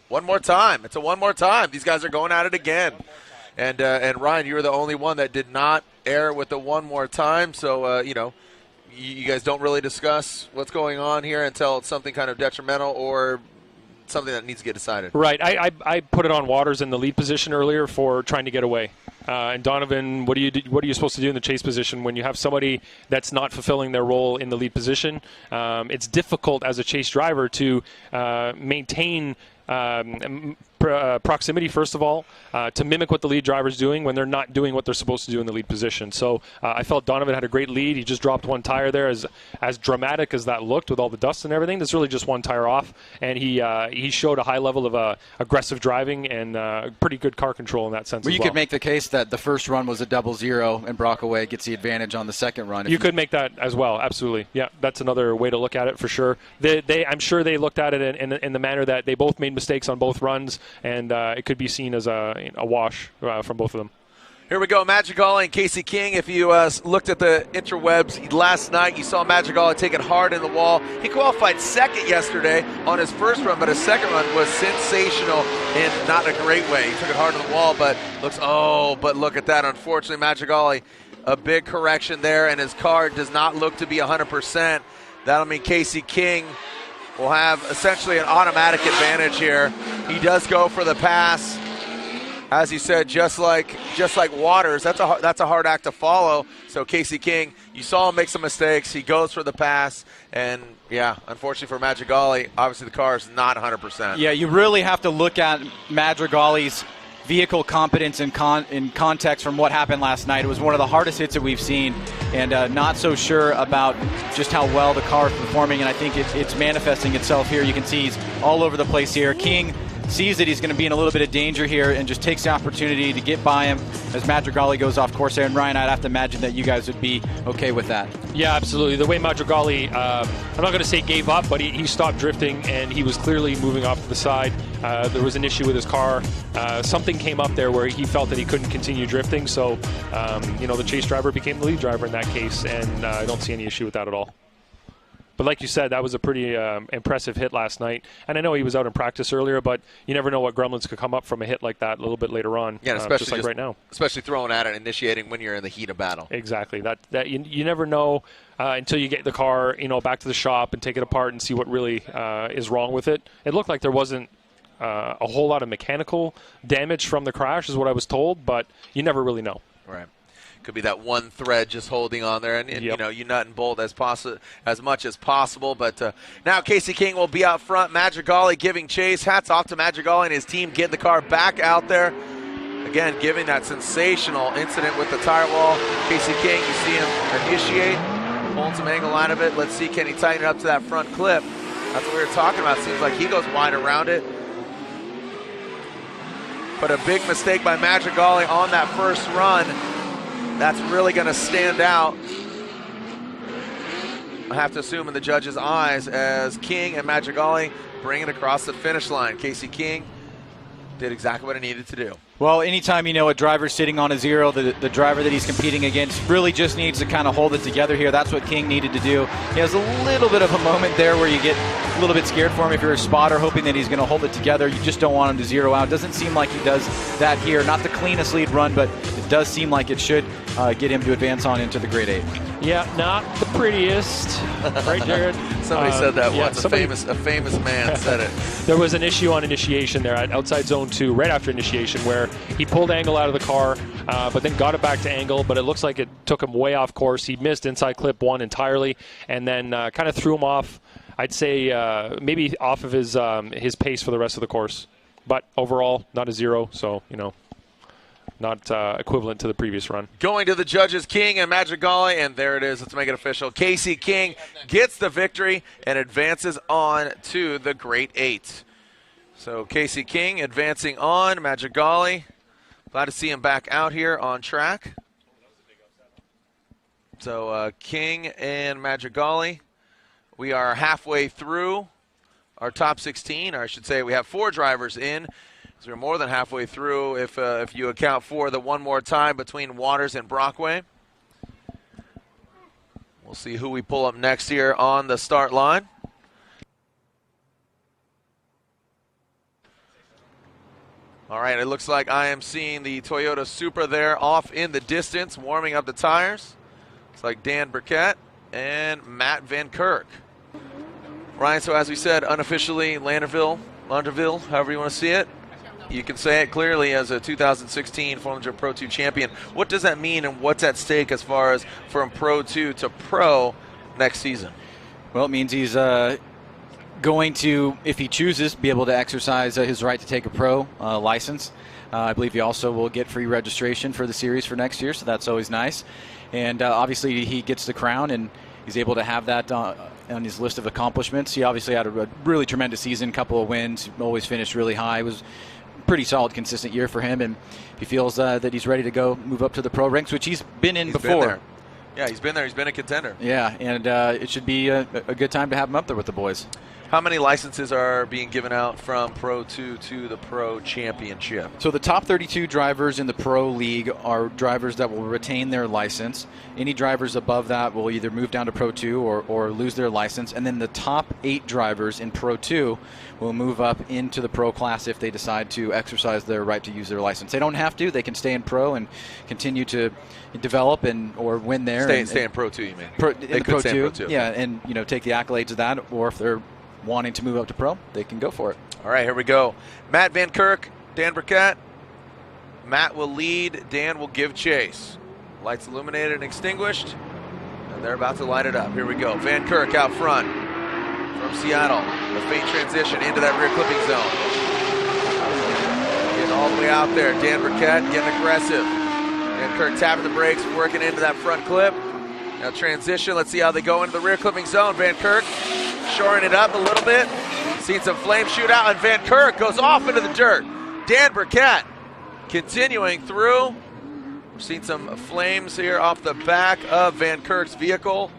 one more time. It's a one more time. These guys are going at it again. And Ryan, you were the only one that did not air with the one more time. So, you guys don't really discuss what's going on here until it's something kind of detrimental or something that needs to get decided. Right. I put it on Waters in the lead position earlier for trying to get away. And Donovan, what are you supposed to do in the chase position when you have somebody that's not fulfilling their role in the lead position? It's difficult as a chase driver to maintain proximity, first of all, to mimic what the lead driver's doing when they're not doing what they're supposed to do in the lead position. So I felt Donovan had a great lead. He just dropped one tire there. As dramatic as that looked with all the dust and everything, there's really just one tire off. And he showed a high level of aggressive driving and pretty good car control in that sense. Well, you could make the case that the first run was a 0-0 and BLACKVUE gets the advantage on the second run. You could make that as well, absolutely. Yeah, that's another way to look at it for sure. I'm sure they looked at it in the manner that they both made mistakes on both runs, and it could be seen as a wash from both of them. Here we go, Magical and Casey King. If you looked at the interwebs last night, you saw Magical take it hard in the wall. He qualified second yesterday on his first run, but his second run was sensational in not a great way. He took it hard in the wall, but look at that. Unfortunately, Magical, a big correction there, and his car does not look to be 100%. That'll mean Casey King will have essentially an automatic advantage here. He does go for the pass. As you said, just like Waters, that's a hard act to follow. So Casey King, you saw him make some mistakes. He goes for the pass, and yeah, unfortunately for Madrigali, obviously the car is not 100%. Yeah, you really have to look at Madrigali's vehicle competence in context from what happened last night. It was one of the hardest hits that we've seen, and not so sure about just how well the car is performing, and I think it's manifesting itself here. You can see he's all over the place here. King sees that he's going to be in a little bit of danger here and just takes the opportunity to get by him as Madrigali goes off course there. And Ryan, I'd have to imagine that you guys would be okay with that. Yeah, absolutely. The way Madrigali, I'm not going to say gave up, but he stopped drifting and he was clearly moving off to the side. There was an issue with his car. Something came up there where he felt that he couldn't continue drifting. So, the chase driver became the lead driver in that case, and I don't see any issue with that at all. But like you said, that was a pretty impressive hit last night. And I know he was out in practice earlier, but you never know what gremlins could come up from a hit like that a little bit later on. Yeah, especially just like right now. Especially throwing at it, initiating when you're in the heat of battle. Exactly. That you never know until you get the car, back to the shop and take it apart and see what really is wrong with it. It looked like there wasn't a whole lot of mechanical damage from the crash, is what I was told, but you never really know. Right. Could be that one thread just holding on there, and Yep. you nut and bolt as much as possible. But now Casey King will be out front. Madrigali giving chase. Hats off to Madrigali and his team getting the car back out there. Again, giving that sensational incident with the tire wall. Casey King, you see him initiate, pulling some angle out of it. Let's see, can he tighten it up to that front clip? That's what we were talking about. Seems like he goes wide around it. But a big mistake by Madrigali on that first run. That's really going to stand out, I have to assume, in the judges' eyes as King and Madrigali bring it across the finish line. Casey King did exactly what he needed to do. Well, anytime a driver's sitting on a zero, the driver that he's competing against really just needs to kind of hold it together here. That's what King needed to do. He has a little bit of a moment there where you get a little bit scared for him if you're a spotter, hoping that he's going to hold it together. You just don't want him to zero out. Doesn't seem like he does that here. Not the cleanest lead run, but it does seem like it should get him to advance on into the grade 8. Yeah, not the prettiest. Right, Jared? Somebody said that yeah, once. A famous man said it. There was an issue on initiation there at outside zone 2, right after initiation, where he pulled angle out of the car, but then got it back to angle, but it looks like it took him way off course. He missed inside clip 1 entirely, and then kind of threw him off, I'd say maybe off of his pace for the rest of the course. But overall, not a zero, so, not equivalent to the previous run. Going to the judges, King and Madrigali, and there it is. Let's make it official. Casey King gets the victory and advances on to the grade 8. So Casey King advancing on. Madrigali, glad to see him back out here on track. So King and Madrigali, we are halfway through our top 16, or I should say we have 4 drivers in. So we're more than halfway through if you account for the one more time between Waters and Brockway. We'll see who we pull up next here on the start line. All right, it looks like I am seeing the Toyota Supra there off in the distance, warming up the tires. It's like Dan Burkett and Matt Van Kirk. Ryan, so as we said, unofficially Launderville, however you want to see it. You can say it clearly as a 2016 Formula Pro 2 champion. What does that mean, and what's at stake as far as from Pro 2 to Pro next season? Well, it means he's going to, if he chooses, be able to exercise his right to take a pro license. I believe he also will get free registration for the series for next year, so that's always nice. And obviously he gets the crown, and he's able to have that on his list of accomplishments. He obviously had a really tremendous season, couple of wins, always finished really high. It was pretty solid, consistent year for him, and he feels that he's ready to go move up to the pro ranks, which he's been in before. Yeah, he's been there. He's been a contender. Yeah, and it should be a good time to have him up there with the boys. How many licenses are being given out from Pro 2 to the Pro Championship? So the top 32 drivers in the Pro League are drivers that will retain their license. Any drivers above that will either move down to Pro 2 or lose their license. And then the top 8 drivers in Pro 2 will move up into the Pro class if they decide to exercise their right to use their license. They don't have to. They can stay in Pro and continue to develop or win there. Stay in Pro 2, you mean? They could stay in Pro 2. Yeah, and take the accolades of that, or if they're wanting to move up to pro, they can go for it. All right, here we go. Matt Van Kirk, Dan Burkett. Matt will lead, Dan will give chase. Lights illuminated and extinguished, and they're about to light it up. Here we go. Van Kirk out front from Seattle. A faint transition into that rear clipping zone. Getting all the way out there. Dan Burkett getting aggressive. Van Kirk tapping the brakes, working into that front clip. Now transition, let's see how they go into the rear clipping zone. Van Kirk shoring it up a little bit. Seen some flame shoot out, and Van Kirk goes off into the dirt. Dan Burkett continuing through. We're seeing some flames here off the back of Van Kirk's vehicle.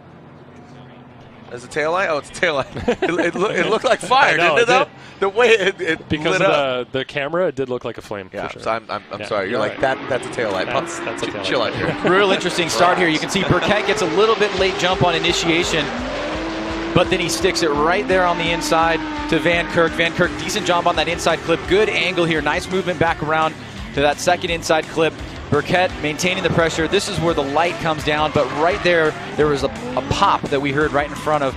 As a taillight? Oh, it's a taillight. it looked like fire, know, didn't it, though? The way it because lit of up. the camera, it did look like a flame. Yeah, for sure. so I'm Yeah, sorry. You're like, right. that's a taillight. That's a taillight. Chill out here. Real interesting start here. You can see Burkett gets a little bit late jump on initiation, but then he sticks it right there on the inside to Van Kirk. Van Kirk, decent job on that inside clip. Good angle here. Nice movement back around to that second inside clip. Burkett maintaining the pressure. This is where the light comes down, but right there was a pop that we heard right in front of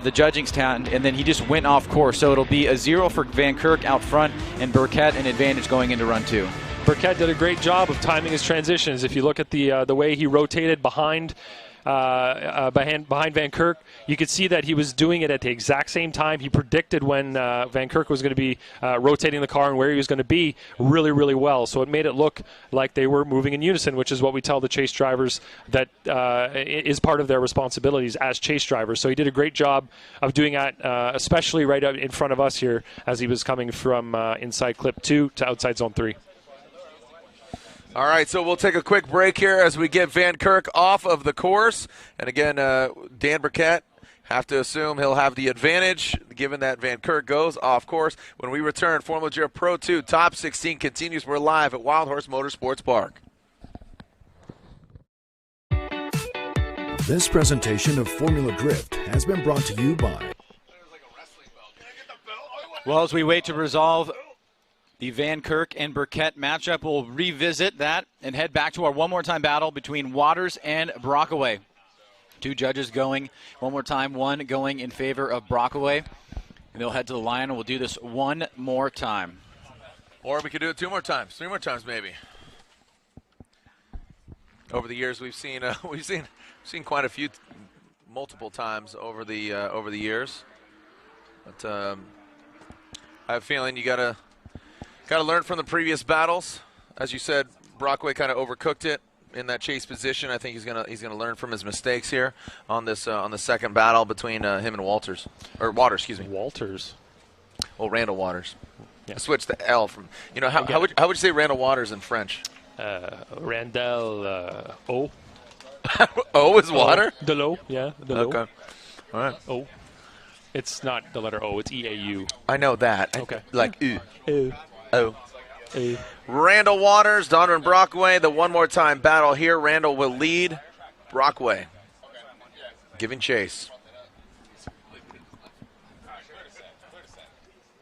the judging stand, and then he just went off course. So it'll be a 0 for Van Kirk out front, and Burkett an advantage going into run 2. Burkett did a great job of timing his transitions. If you look at the way he rotated behind Van Kirk, you could see that he was doing it at the exact same time. He predicted when Van Kirk was going to be rotating the car and where he was going to be really, really well. So it made it look like they were moving in unison, which is what we tell the chase drivers that is part of their responsibilities as chase drivers. So he did a great job of doing that, especially right up in front of us here as he was coming from inside clip 2 to outside zone 3. All right, so we'll take a quick break here as we get Van Kirk off of the course. And again, Dan Burkett, have to assume he'll have the advantage given that Van Kirk goes off course. When we return, Formula G Pro 2 Top 16 continues. We're live at Wild Horse Motorsports Park. This presentation of Formula Drift has been brought to you by... Well, as we wait to resolve the Van Kirk and Burkett matchup, we'll revisit that and head back to our one more time battle between Waters and Brockway. Two judges going one more time, one going in favor of Brockway. And they'll head to the line, and we'll do this one more time. Or we could do it 2 more times, 3 more times maybe. Over the years, we've seen quite a few, multiple times over the years. But I have a feeling you gotta learn from the previous battles. As you said, Brockway kind of overcooked it in that chase position. I think he's gonna learn from his mistakes here on this on the second battle between him and Waters, excuse me. Walters. Well, Randall Waters. Yeah. I switched the L from, how would you say Randall Waters in French? Randall O. O is water? Delo, yeah. Delo. Okay. All right. O. It's not the letter O, it's E-A-U. I know that. Okay. Like U. O. Oh. Randall Waters, Donovan Brockway, the one more time battle here. Randall will lead. Brockway giving chase.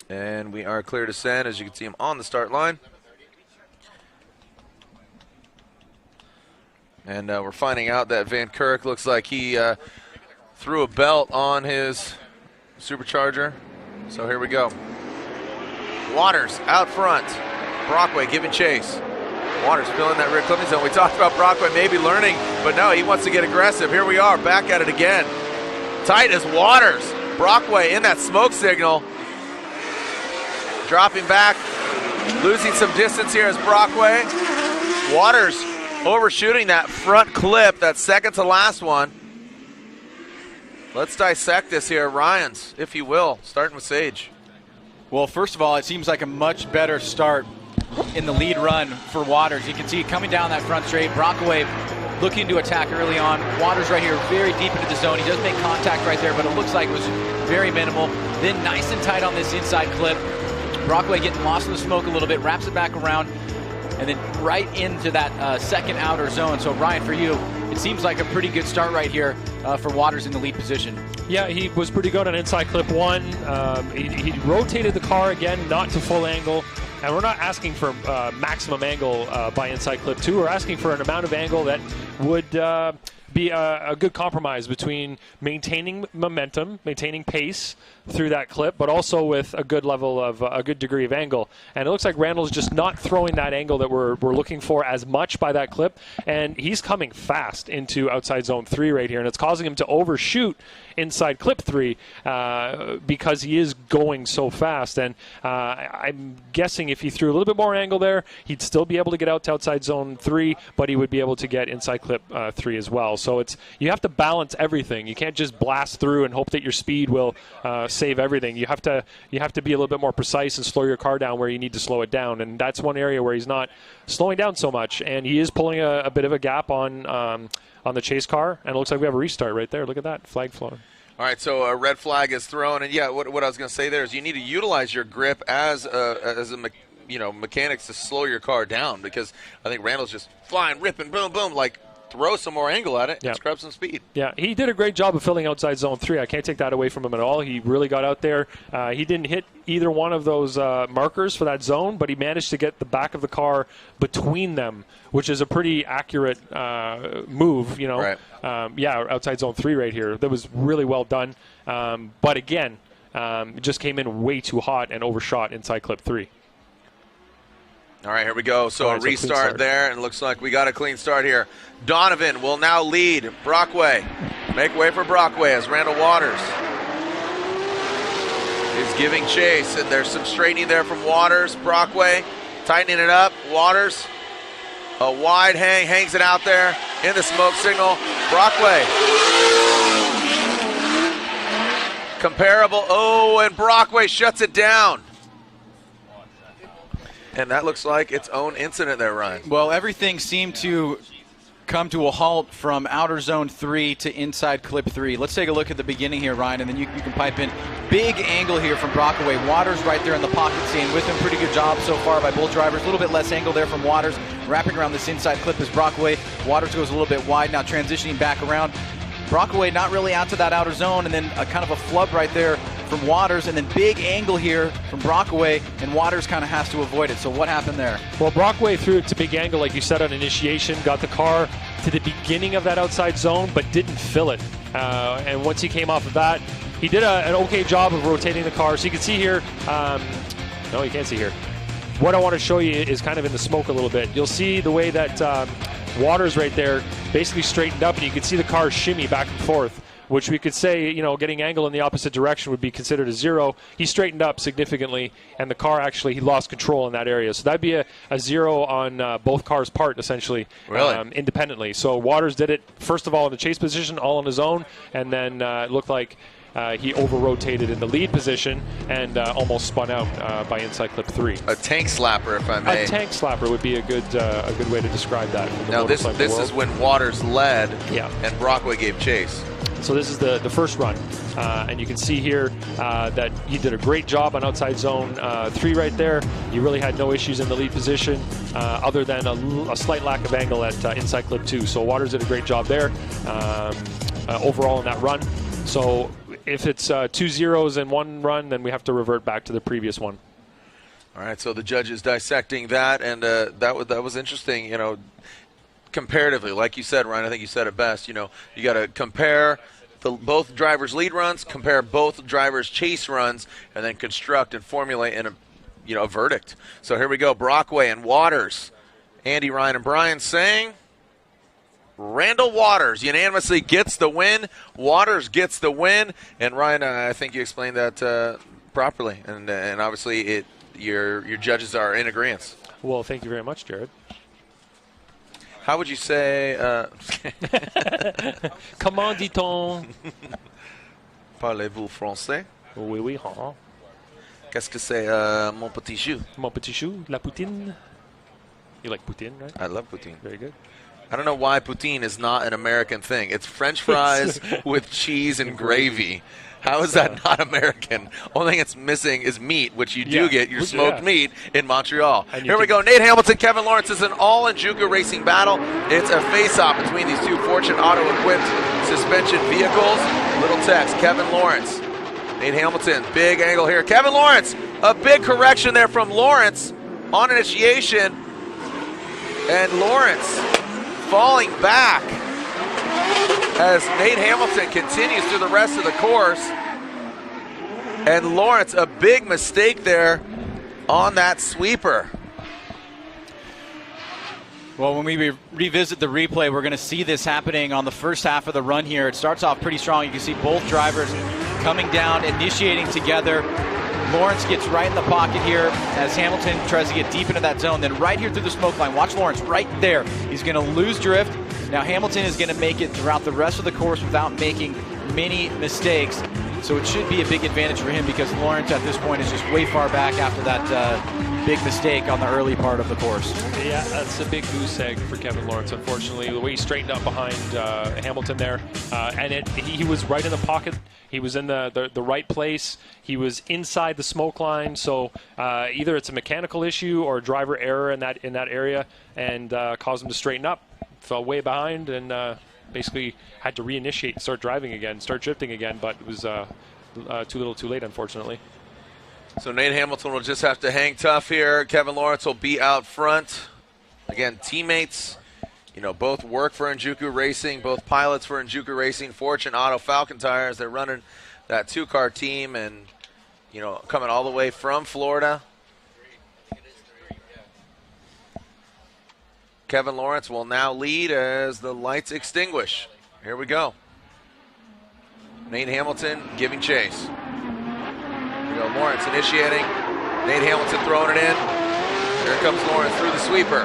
And we are clear to send, as you can see him on the start line. And we're finding out that Van Kirk looks like he threw a belt on his supercharger. So here we go. Waters out front. Brockway giving chase. Waters filling that rear clipping zone. We talked about Brockway maybe learning, but no, he wants to get aggressive. Here we are, back at it again. Tight as Waters. Brockway in that smoke signal. Dropping back, losing some distance here as Brockway. Waters overshooting that front clip, that second to last one. Let's dissect this here, Ryans, if you will, starting with Sage. Well, first of all, it seems like a much better start in the lead run for Waters. You can see coming down that front straight, Brockway looking to attack early on. Waters right here very deep into the zone. He does make contact right there, but it looks like it was very minimal. Then nice and tight on this inside clip. Brockway getting lost in the smoke a little bit, wraps it back around, and then right into that second outer zone. So, Ryan, for you, it seems like a pretty good start right here for Waters in the lead position. Yeah, he was pretty good on inside clip 1. He rotated the car again, not to full angle. And we're not asking for maximum angle by inside clip 2. We're asking for an amount of angle that would be a good compromise between maintaining momentum, maintaining pace through that clip, but also with a good level of a good degree of angle. And it looks like Randall's just not throwing that angle that we're looking for as much by that clip, and he's coming fast into outside zone 3 right here, and it's causing him to overshoot inside clip 3 because he is going so fast. And I'm guessing if he threw a little bit more angle there, he'd still be able to get out to outside zone 3, but he would be able to get inside clip 3 as well. So you have to balance everything. You can't just blast through and hope that your speed will save everything. You have to be a little bit more precise and slow your car down where you need to slow it down. And that's one area where he's not slowing down so much. And he is pulling a bit of a gap on the chase car. And it looks like we have a restart right there. Look at that flag flowing. All right, so a red flag is thrown, and yeah, what I was going to say there is you need to utilize your grip as a mechanics to slow your car down, because I think Randall's just flying, ripping, boom, boom, like throw some more angle at it and scrub some speed. Yeah, he did a great job of filling outside zone 3. I can't take that away from him at all. He really got out there. He didn't hit either one of those markers for that zone, but he managed to get the back of the car between them, which is a pretty accurate move, you know. Right. Outside zone 3 right here. That was really well done. But again, it just came in way too hot and overshot inside clip 3. All right, here we go. So a restart there, and it looks like we got a clean start here. Donovan will now lead Brockway. Make way for Brockway as Randall Waters is giving chase, and there's some straightening there from Waters. Brockway tightening it up. Waters, a wide hang, hangs it out there in the smoke signal. Brockway. Comparable. Oh, and Brockway shuts it down. And that looks like its own incident there, Ryan. Well, everything seemed to come to a halt from outer zone 3 to inside clip 3. Let's take a look at the beginning here, Ryan, and then you can pipe in. Big angle here from Brockway. Waters right there in the pocket, staying with him. Pretty good job so far by both drivers. A little bit less angle there from Waters. Wrapping around this inside clip is Brockway. Waters goes a little bit wide, now transitioning back around. Brockway not really out to that outer zone, and then a kind of a flub right there from Waters, and then big angle here from Brockway, and Waters kind of has to avoid it. So what happened there? Well, Brockway threw it to big angle, like you said, on initiation, got the car to the beginning of that outside zone, but didn't fill it. And once he came off of that, he did an okay job of rotating the car. So you can see here, no, you can't see here. What I want to show you is kind of in the smoke a little bit. You'll see the way that Waters right there basically straightened up, and you can see the car shimmy back and forth, which we could say, you know, getting angle in the opposite direction would be considered a 0. He straightened up significantly, and the car actually, he lost control in that area. So that'd be a 0 on both cars' part, essentially, independently. So Waters did it, first of all, in the chase position, all on his own, and then it looked like he over-rotated in the lead position and almost spun out by inside clip 3. A tank slapper, if I may. A tank slapper would be a good way to describe that. Now, this is when Waters led and Brockway gave chase. So this is the first run, and you can see here that he did a great job on outside zone 3 right there. He really had no issues in the lead position other than a slight lack of angle at inside clip 2. So Waters did a great job there overall in that run. So if it's 2 zeros in one run, then we have to revert back to the previous one. All right, so the judges dissecting that, and that was interesting, you know, comparatively. Like you said, Ryan, I think you said it best. You know, you got to compare both drivers' lead runs, compare both drivers' chase runs, and then construct and formulate in a verdict. So here we go, Brockway and Waters. Andy, Ryan, and Brian saying Randall Waters unanimously gets the win. Waters gets the win, and Ryan, I think you explained that properly, and obviously your judges are in agreement. Well, thank you very much, Jared. How would you say? Comment dit-on? Parlez-vous français? Oui, oui, hein. Qu'est-ce que c'est, mon petit chou? Mon petit chou, la poutine. You like poutine, right? I love poutine. Very good. I don't know why poutine is not an American thing. It's French fries with cheese and gravy. How is that not American? Only thing it's missing is meat, which you do get your smoked meat in Montreal. Here we go. Nate Hamilton, Kevin Lawrence is an all-Njuga racing battle. It's a face-off between these two Fortune auto-equipped suspension vehicles. Little text, Kevin Lawrence. Nate Hamilton, big angle here. Kevin Lawrence, a big correction there from Lawrence on initiation. And Lawrence falling back. as Nate Hamilton continues through the rest of the course. And Lawrence, a big mistake there on that sweeper. Well, when we revisit the replay, we're going to see this happening on the first half of the run here. It starts off pretty strong. You can see both drivers coming down, initiating together. Lawrence gets right in the pocket here as Hamilton tries to get deep into that zone. Then right here through the smoke line, watch Lawrence right there. He's going to lose drift. Now Hamilton is going to make it throughout the rest of the course without making many mistakes. So it should be a big advantage for him because Lawrence at this point is just way far back after that big mistake on the early part of the course. Yeah, that's a big goose egg for Kevin Lawrence, unfortunately. The way he straightened up behind Hamilton there. And he was right in the pocket. He was in the right place. He was inside the smoke line. So either it's a mechanical issue or a driver error in that area and caused him to straighten up. Fell way behind and basically had to reinitiate and start driving again, start drifting again, but it was too little too late, unfortunately. So Nate Hamilton will just have to hang tough here. Kevin Lawrence will be out front. Again, teammates, you know, both work for Enjuku Racing, both pilots for Enjuku Racing, Fortune Auto Falcon Tires. They're running that two-car team and, you know, coming all the way from Florida. Kevin Lawrence will now lead as the lights extinguish. Here we go. Nate Hamilton giving chase. Here we go, Lawrence initiating. Nate Hamilton throwing it in. Here comes Lawrence through the sweeper.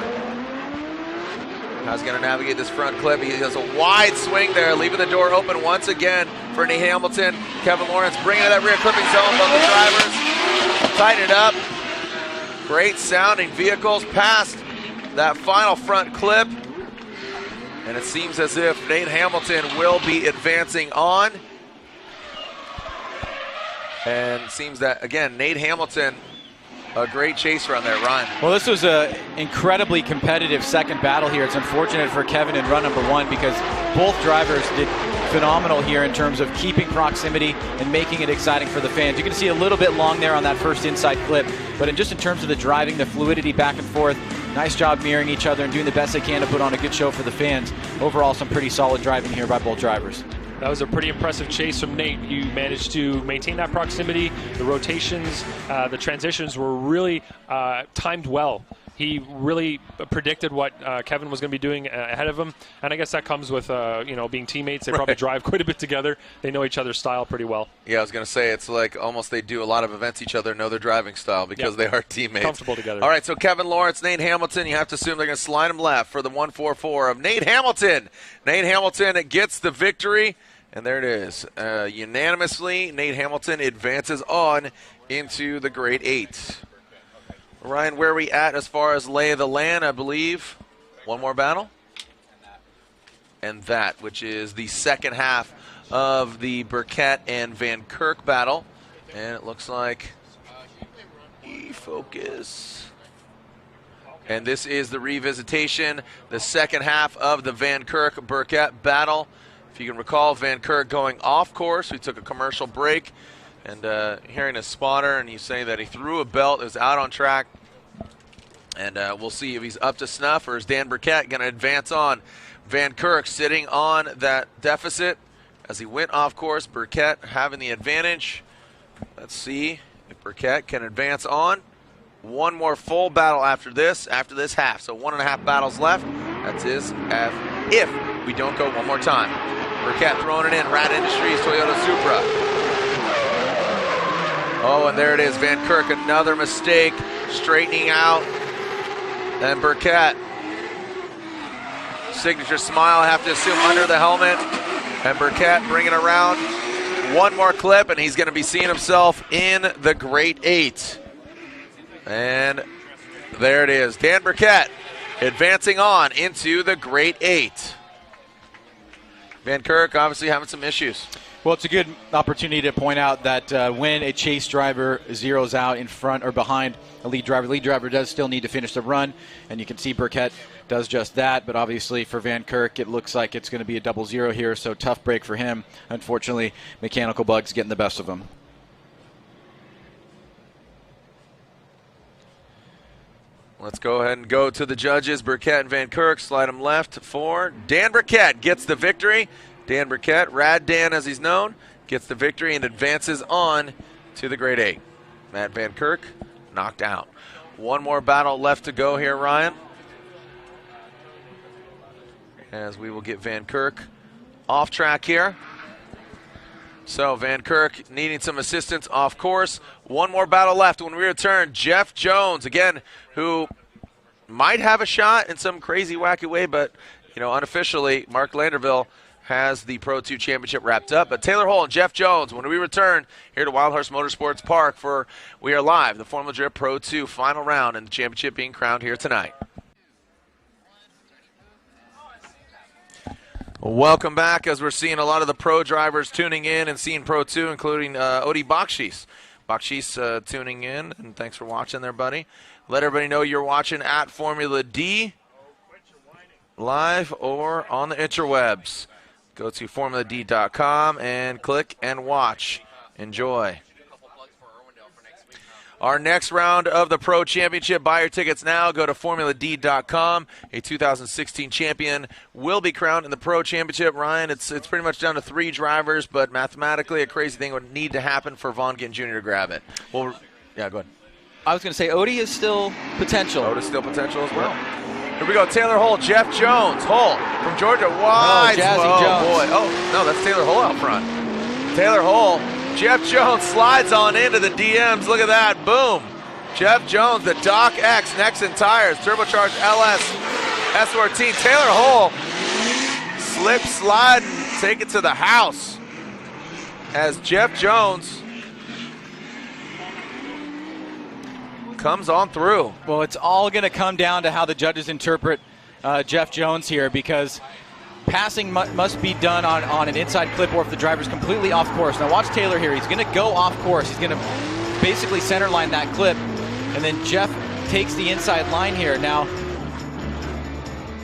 How's he going to navigate this front clip? He does a wide swing there, leaving the door open once again for Nate Hamilton. Kevin Lawrence bringing to that rear clipping zone, but the drivers tighten it up. Great sounding vehicles past that final front clip. And it seems as if Nate Hamilton will be advancing on. And it seems that, again, Nate Hamilton, a great chaser on there, Ryan. Well, this was an incredibly competitive second battle here. It's unfortunate for Kevin in run number one because both drivers did phenomenal here in terms of keeping proximity and making it exciting for the fans. You can see a little bit long there on that first inside clip, but just in terms of the driving, the fluidity back and forth, nice job mirroring each other and doing the best they can to put on a good show for the fans. Overall, some pretty solid driving here by both drivers. That was a pretty impressive chase from Nate. You managed to maintain that proximity. The rotations, the transitions were really timed well. He really predicted what Kevin was going to be doing ahead of him, and I guess that comes with you know, being teammates. They probably drive quite a bit together. They know each other's style pretty well. Yeah, I was going to say it's like almost they do a lot of events each other, know their driving style because they are teammates. Comfortable together. All right, so Kevin Lawrence, Nate Hamilton, you have to assume they're going to slide him left for the 144 of Nate Hamilton. Nate Hamilton gets the victory, and there it is. Unanimously, Nate Hamilton advances on into the Grade 8. Ryan, where are we at as far as lay of the land? I believe one more battle. And that, which is the second half of the Burkett and Van Kirk battle. And it looks like focus. And this is the revisitation, the second half of the Van Kirk-Burkett battle. If you can recall, Van Kirk going off course. We took a commercial break. And hearing a spotter, and he's saying that he threw a belt, it was out on track. And we'll see if he's up to snuff, or is Dan Burkett going to advance on. Van Kirk sitting on that deficit as he went off course. Burkett having the advantage. Let's see if Burkett can advance on. One more full battle after this half. So 1.5 battles left. That's his if we don't go one more time. Burkett throwing it in. Rat Industries, Toyota Supra. Oh, and there it is. Van Kirk, another mistake, straightening out. And Burkett, signature smile, I have to assume under the helmet. And Burkett bringing around one more clip, and he's going to be seeing himself in the Great 8. And there it is. Dan Burkett advancing on into the Great 8. Van Kirk obviously having some issues. Well, it's a good opportunity to point out that when a chase driver zeroes out in front or behind a lead driver does still need to finish the run, and you can see Burkett does just that, but obviously for Van Kirk, it looks like it's going to be a 0-0 here, so tough break for him. Unfortunately, mechanical bugs getting the best of him. Let's go ahead and go to the judges. Burkett and Van Kirk slide them left for Dan Burkett gets the victory. Dan Burkett, Rad Dan as he's known, gets the victory and advances on to the Grade 8. Matt Van Kirk knocked out. One more battle left to go here, Ryan. As we will get Van Kirk off track here. So Van Kirk needing some assistance off course. One more battle left when we return. Jeff Jones, again, who might have a shot in some crazy, wacky way, but unofficially, Mark Landerville has the Pro 2 Championship wrapped up. But Taylor Hole and Jeff Jones, when we return here to Wild Horse Motorsports Park for We Are Live, the Formula Drift Pro 2 final round and the championship being crowned here tonight. Welcome back as we're seeing a lot of the pro drivers tuning in and seeing Pro 2, including Odi Bakshis. Bakshis tuning in, and thanks for watching there, buddy. Let everybody know you're watching at Formula D live or on the interwebs. Go to formuladcom and click and watch. Enjoy. Our next round of the Pro Championship. Buy your tickets now. Go to formuladcom. A 2016 champion will be crowned in the Pro Championship. Ryan, it's pretty much down to 3 drivers, but mathematically a crazy thing would need to happen for Von Gittin Jr. to grab it. Well, yeah, go ahead. I was going to say Odi is still potential. Odi's still potential as well. Here we go. Taylor Hole, Jeff Jones. Hole from Georgia. Wide. Jazzy Jones. Boy. Oh, no, that's Taylor Hole out front. Taylor Hole. Jeff Jones slides on into the DMs. Look at that. Boom. Jeff Jones, the Doc X Nexen Tires, turbocharged LS S14. Taylor Hole slip, slide, and take it to the house as Jeff Jones comes on through. Well, it's all going to come down to how the judges interpret Jeff Jones here, because passing must be done on an inside clip or if the driver's completely off course. Now watch Taylor here. He's going to go off course. He's going to basically center line that clip, and then Jeff takes the inside line here. Now,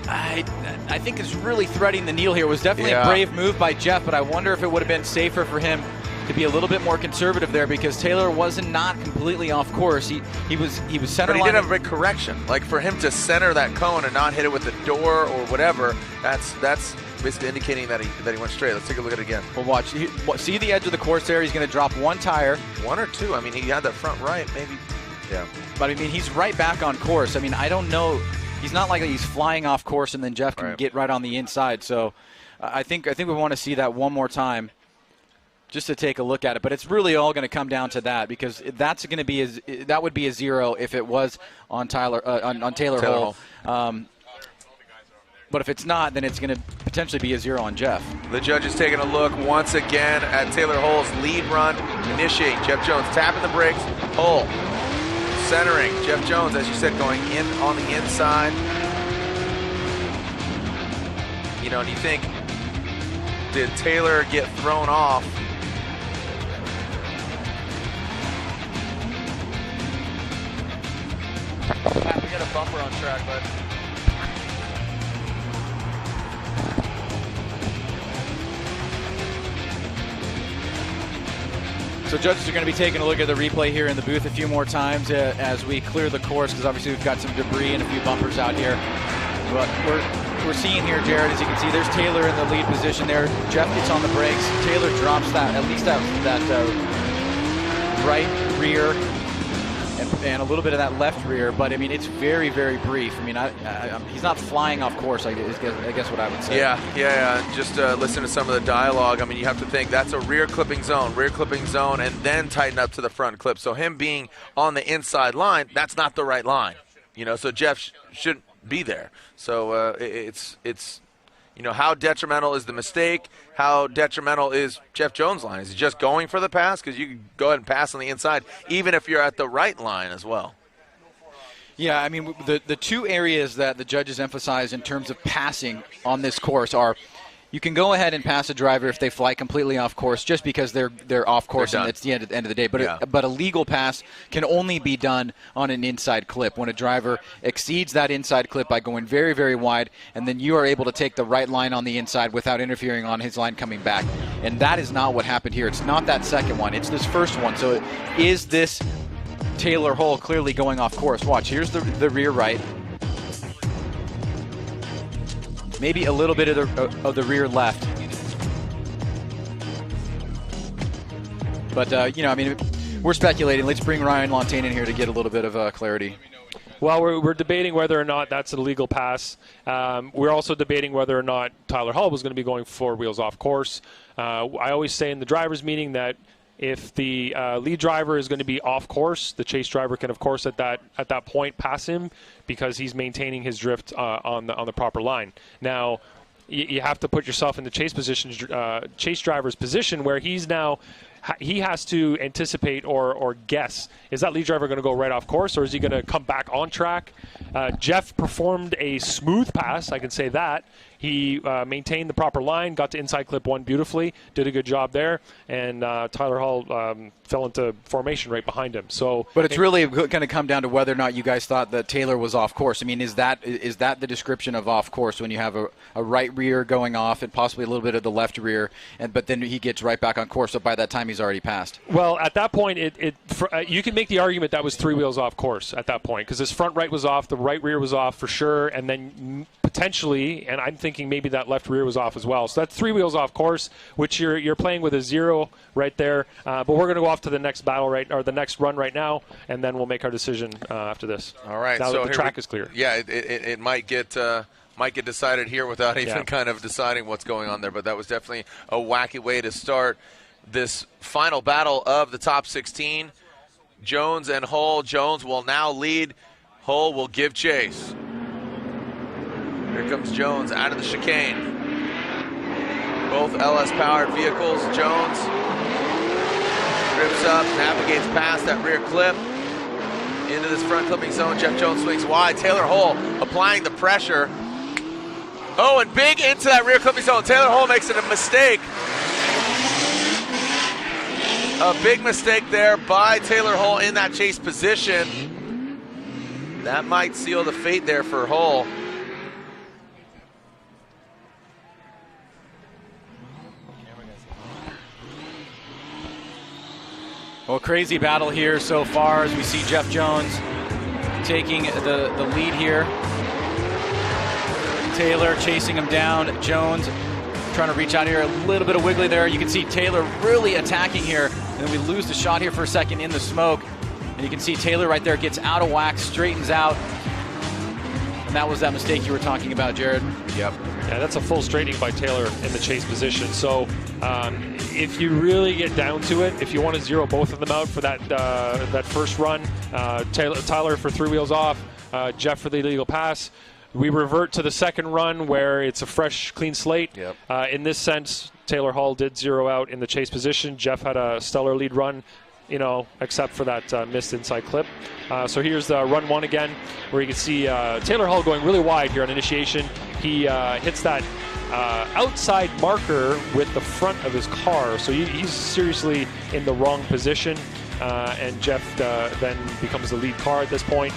I think it's really threading the needle here. It was definitely a brave move by Jeff, but I wonder if it would have been safer for him to be a little bit more conservative there, because Taylor wasn't not completely off course. He was center line. But he did have a big correction. Like for him to center that cone and not hit it with the door or whatever, that's basically indicating that he went straight. Let's take a look at it again. Well, watch. See the edge of the course there? He's going to drop one tire. 1 or 2. I mean, he had that front right, maybe. Yeah. But I mean, he's right back on course. I mean, I don't know. He's not like he's flying off course and then Jeff can get right on the inside. So I think we want to see that one more time, just to take a look at it. But it's really all going to come down to that, because that's going to be that would be a 0 if it was on Taylor Hole. But if it's not, then it's going to potentially be a 0 on Jeff. The judge is taking a look once again at Taylor Hole's lead run. Initiate. Jeff Jones tapping the brakes. Hole centering. Jeff Jones, as you said, going in on the inside. And you think, did Taylor get thrown off? We got a bumper on track, bud. So judges are going to be taking a look at the replay here in the booth a few more times as we clear the course, because obviously we've got some debris and a few bumpers out here. But we're seeing here, Jared, as you can see, there's Taylor in the lead position there. Jeff gets on the brakes. Taylor drops at least that right rear and a little bit of that left rear. But I mean, it's very, very brief. I mean, he's not flying off course, I guess what I would say. Yeah. Just listen to some of the dialogue. I mean, you have to think that's a rear clipping zone, and then tighten up to the front clip. So him being on the inside line, that's not the right line. So Jeff shouldn't be there. So it's how detrimental is the mistake? How detrimental is Jeff Jones' line? Is he just going for the pass? Because you can go ahead and pass on the inside, even if you're at the right line as well. Yeah, I mean, the two areas that the judges emphasize in terms of passing on this course are, you can go ahead and pass a driver if they fly completely off course, just because they're off course and it's the end of the day. But but a legal pass can only be done on an inside clip, when a driver exceeds that inside clip by going very, very wide, and then you are able to take the right line on the inside without interfering on his line coming back. And that is not what happened here. It's not that second one. It's this first one. So is this Taylor Hull clearly going off course. Watch, here's the rear right. Maybe a little bit of the rear left. But, you know, I mean, we're speculating. Let's bring Ryan Lontaine in here to get a little bit of clarity. Well, we're debating whether or not that's an illegal pass. We're also debating whether or not Tyler Hull was going to be going 4 wheels off course. I always say in the drivers' meeting that if the lead driver is going to be off course, the chase driver can, of course, at that point pass him because he's maintaining his drift on the proper line. Now, you have to put yourself in the chase driver's position where he has to anticipate or guess, is that lead driver going to go right off course or is he going to come back on track? Jeff performed a smooth pass, I can say that. He maintained the proper line, got to inside clip 1 beautifully, did a good job there, and Tyler Hull fell into formation right behind him. But it's really going to come down to whether or not you guys thought that Taylor was off course. I mean, is that the description of off course when you have a right rear going off and possibly a little bit of the left rear, but then he gets right back on course, so by that time he's already passed? Well, at that point, you can make the argument that was 3 wheels off course at that point because his front right was off, the right rear was off for sure, and then potentially, and I'm thinking maybe that left rear was off as well. So that's 3 wheels off course, which you're playing with a 0 right there. But we're going to go off to the next battle or the next run right now, and then we'll make our decision after this. All right. Now so that the track is clear. Yeah, it might get decided here without even kind of deciding what's going on there. But that was definitely a wacky way to start this final battle of the top 16. Jones and Hull. Jones will now lead. Hull will give chase. Here comes Jones out of the chicane. Both LS-powered vehicles. Jones trips up, navigates past that rear clip into this front clipping zone. Jeff Jones swings wide. Taylor Hull applying the pressure. Oh, and big into that rear clipping zone. Taylor Hull makes it a mistake. A big mistake there by Taylor Hull in that chase position. That might seal the fate there for Hull. Well, crazy battle here so far as we see Jeff Jones taking the lead here. Taylor chasing him down. Jones trying to reach out here. A little bit of wiggly there. You can see Taylor really attacking here. And then we lose the shot here for a second in the smoke. And you can see Taylor right there gets out of whack, straightens out. And that was that mistake you were talking about, Jared. Yep. Yeah, that's a full straightening by Taylor in the chase position. So if you really get down to it, if you want to zero both of them out for that first run, Tyler for 3 wheels off, Jeff for the illegal pass, we revert to the second run where it's a fresh, clean slate. Yep. In this sense, Taylor Hull did zero out in the chase position. Jeff had a stellar lead run, you know, except for that missed inside clip. So here's the run 1 again, where you can see Taylor Hull going really wide here on initiation. He hits that outside marker with the front of his car, so he's seriously in the wrong position, and Jeff then becomes the lead car at this point.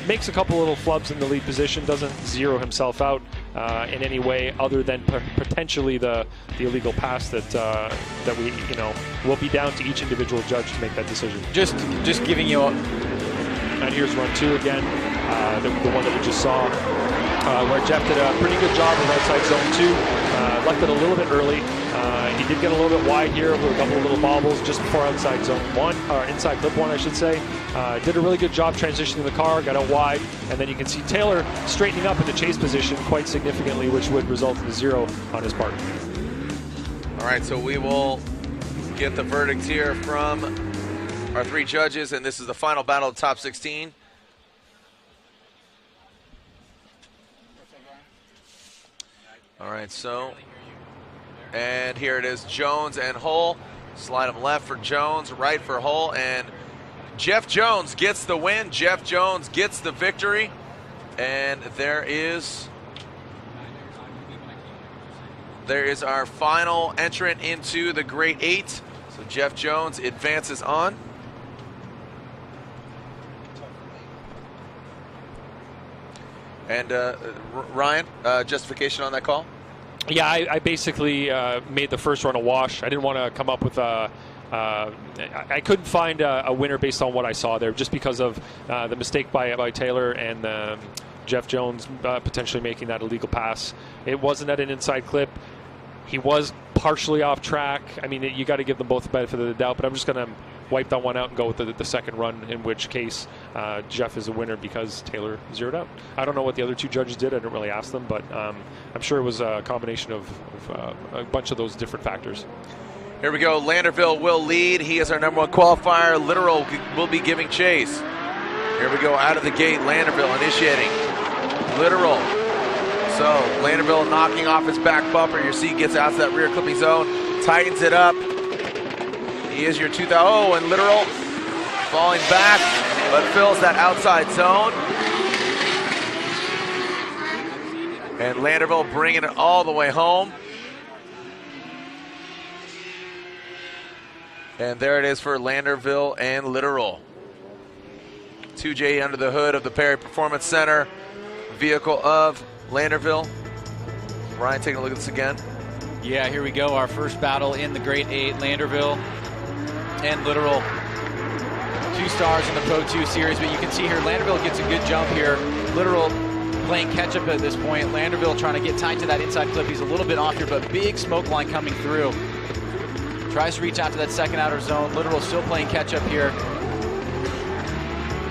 Makes a couple little flubs in the lead position, doesn't zero himself out in any way other than potentially the illegal pass that we, you know, will be down to each individual judge to make that decision. Just giving you And here's run 2 again, the one that we just saw, where Jeff did a pretty good job of outside zone 2, left it a little bit early. He did get a little bit wide here with a couple of little bobbles just before outside zone 1, or inside clip 1, I should say. Did a really good job transitioning the car, got out wide, and then you can see Taylor straightening up in the chase position quite significantly, which would result in a 0 on his part. All right, so we will get the verdict here from our 3 judges, and this is the final battle of the top 16. All right, so, and here it is, Jones and Hull. Slide them left for Jones, right for Hull, and Jeff Jones gets the win. Jeff Jones gets the victory, and there is our final entrant into the Great 8. So Jeff Jones advances on. And Ryan, justification on that call? Yeah, I basically made the first run a wash. I didn't want to come up with I couldn't find a winner based on what I saw there, just because of the mistake by Taylor and Jeff Jones potentially making that illegal pass. It wasn't at an inside clip. He was partially off track. I mean, you got to give them both the benefit of the doubt, but I'm just going to wipe that one out and go with the second run, in which case Jeff is a winner because Taylor zeroed out. I don't know what the other two judges did. I didn't really ask them, but I'm sure it was a combination of a bunch of those different factors. Here we go. Landerville will lead. He is our #1 qualifier. Literal will be giving chase. Here we go out of the gate. Landerville initiating. Literal. So Landerville knocking off his back bumper. Your seat gets out to that rear clipping zone. Tightens it up. He is your 2000. Oh, and Literal falling back, but fills that outside zone. And Landerville bringing it all the way home. And there it is for Landerville and Literal. 2J under the hood of the Perry Performance Center. Vehicle of Landerville. Ryan, taking a look at this again. Yeah, here we go. Our first battle in the Grade 8. Landerville and Literal. 2 stars in the Pro 2 series, but you can see here Landerville gets a good jump here. Literal playing catch-up at this point. Landerville trying to get tight to that inside clip. He's a little bit off here, but big smoke line coming through. Tries to reach out to that second outer zone. Literal still playing catch-up here.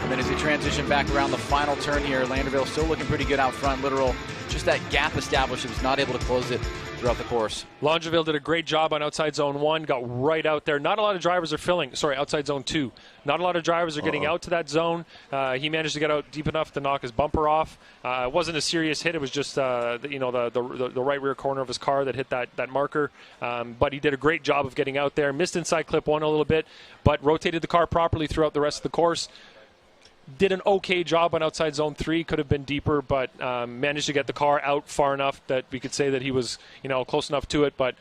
And then as he transition back around the final turn here, Landerville still looking pretty good out front. Literal, just that gap established, he was not able to close it throughout the course. Longeville did a great job on outside zone 1, got right out there. Not a lot of drivers are outside zone 2. Not a lot of drivers are getting out to that zone. He managed to get out deep enough to knock his bumper off. It wasn't a serious hit. It was just the right rear corner of his car that hit that marker. But he did a great job of getting out there. Missed inside clip 1 a little bit, but rotated the car properly throughout the rest of the course. Did an okay job on outside zone 3, could have been deeper, but managed to get the car out far enough that we could say that he was, close enough to it. But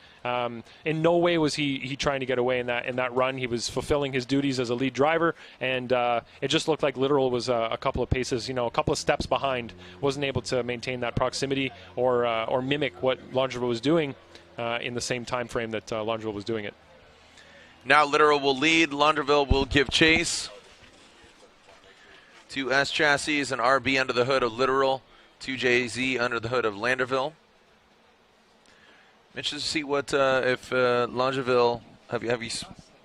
in no way was he trying to get away in that run. He was fulfilling his duties as a lead driver, and it just looked like Literal was a couple of paces, a couple of steps behind. Wasn't able to maintain that proximity or mimic what Longeville was doing in the same time frame that Longeville was doing it. Now Literal will lead. Longeville will give chase. 2 S chassis and RB under the hood of Literal, 2JZ under the hood of Landerville. Interested to see what if Longeville, have you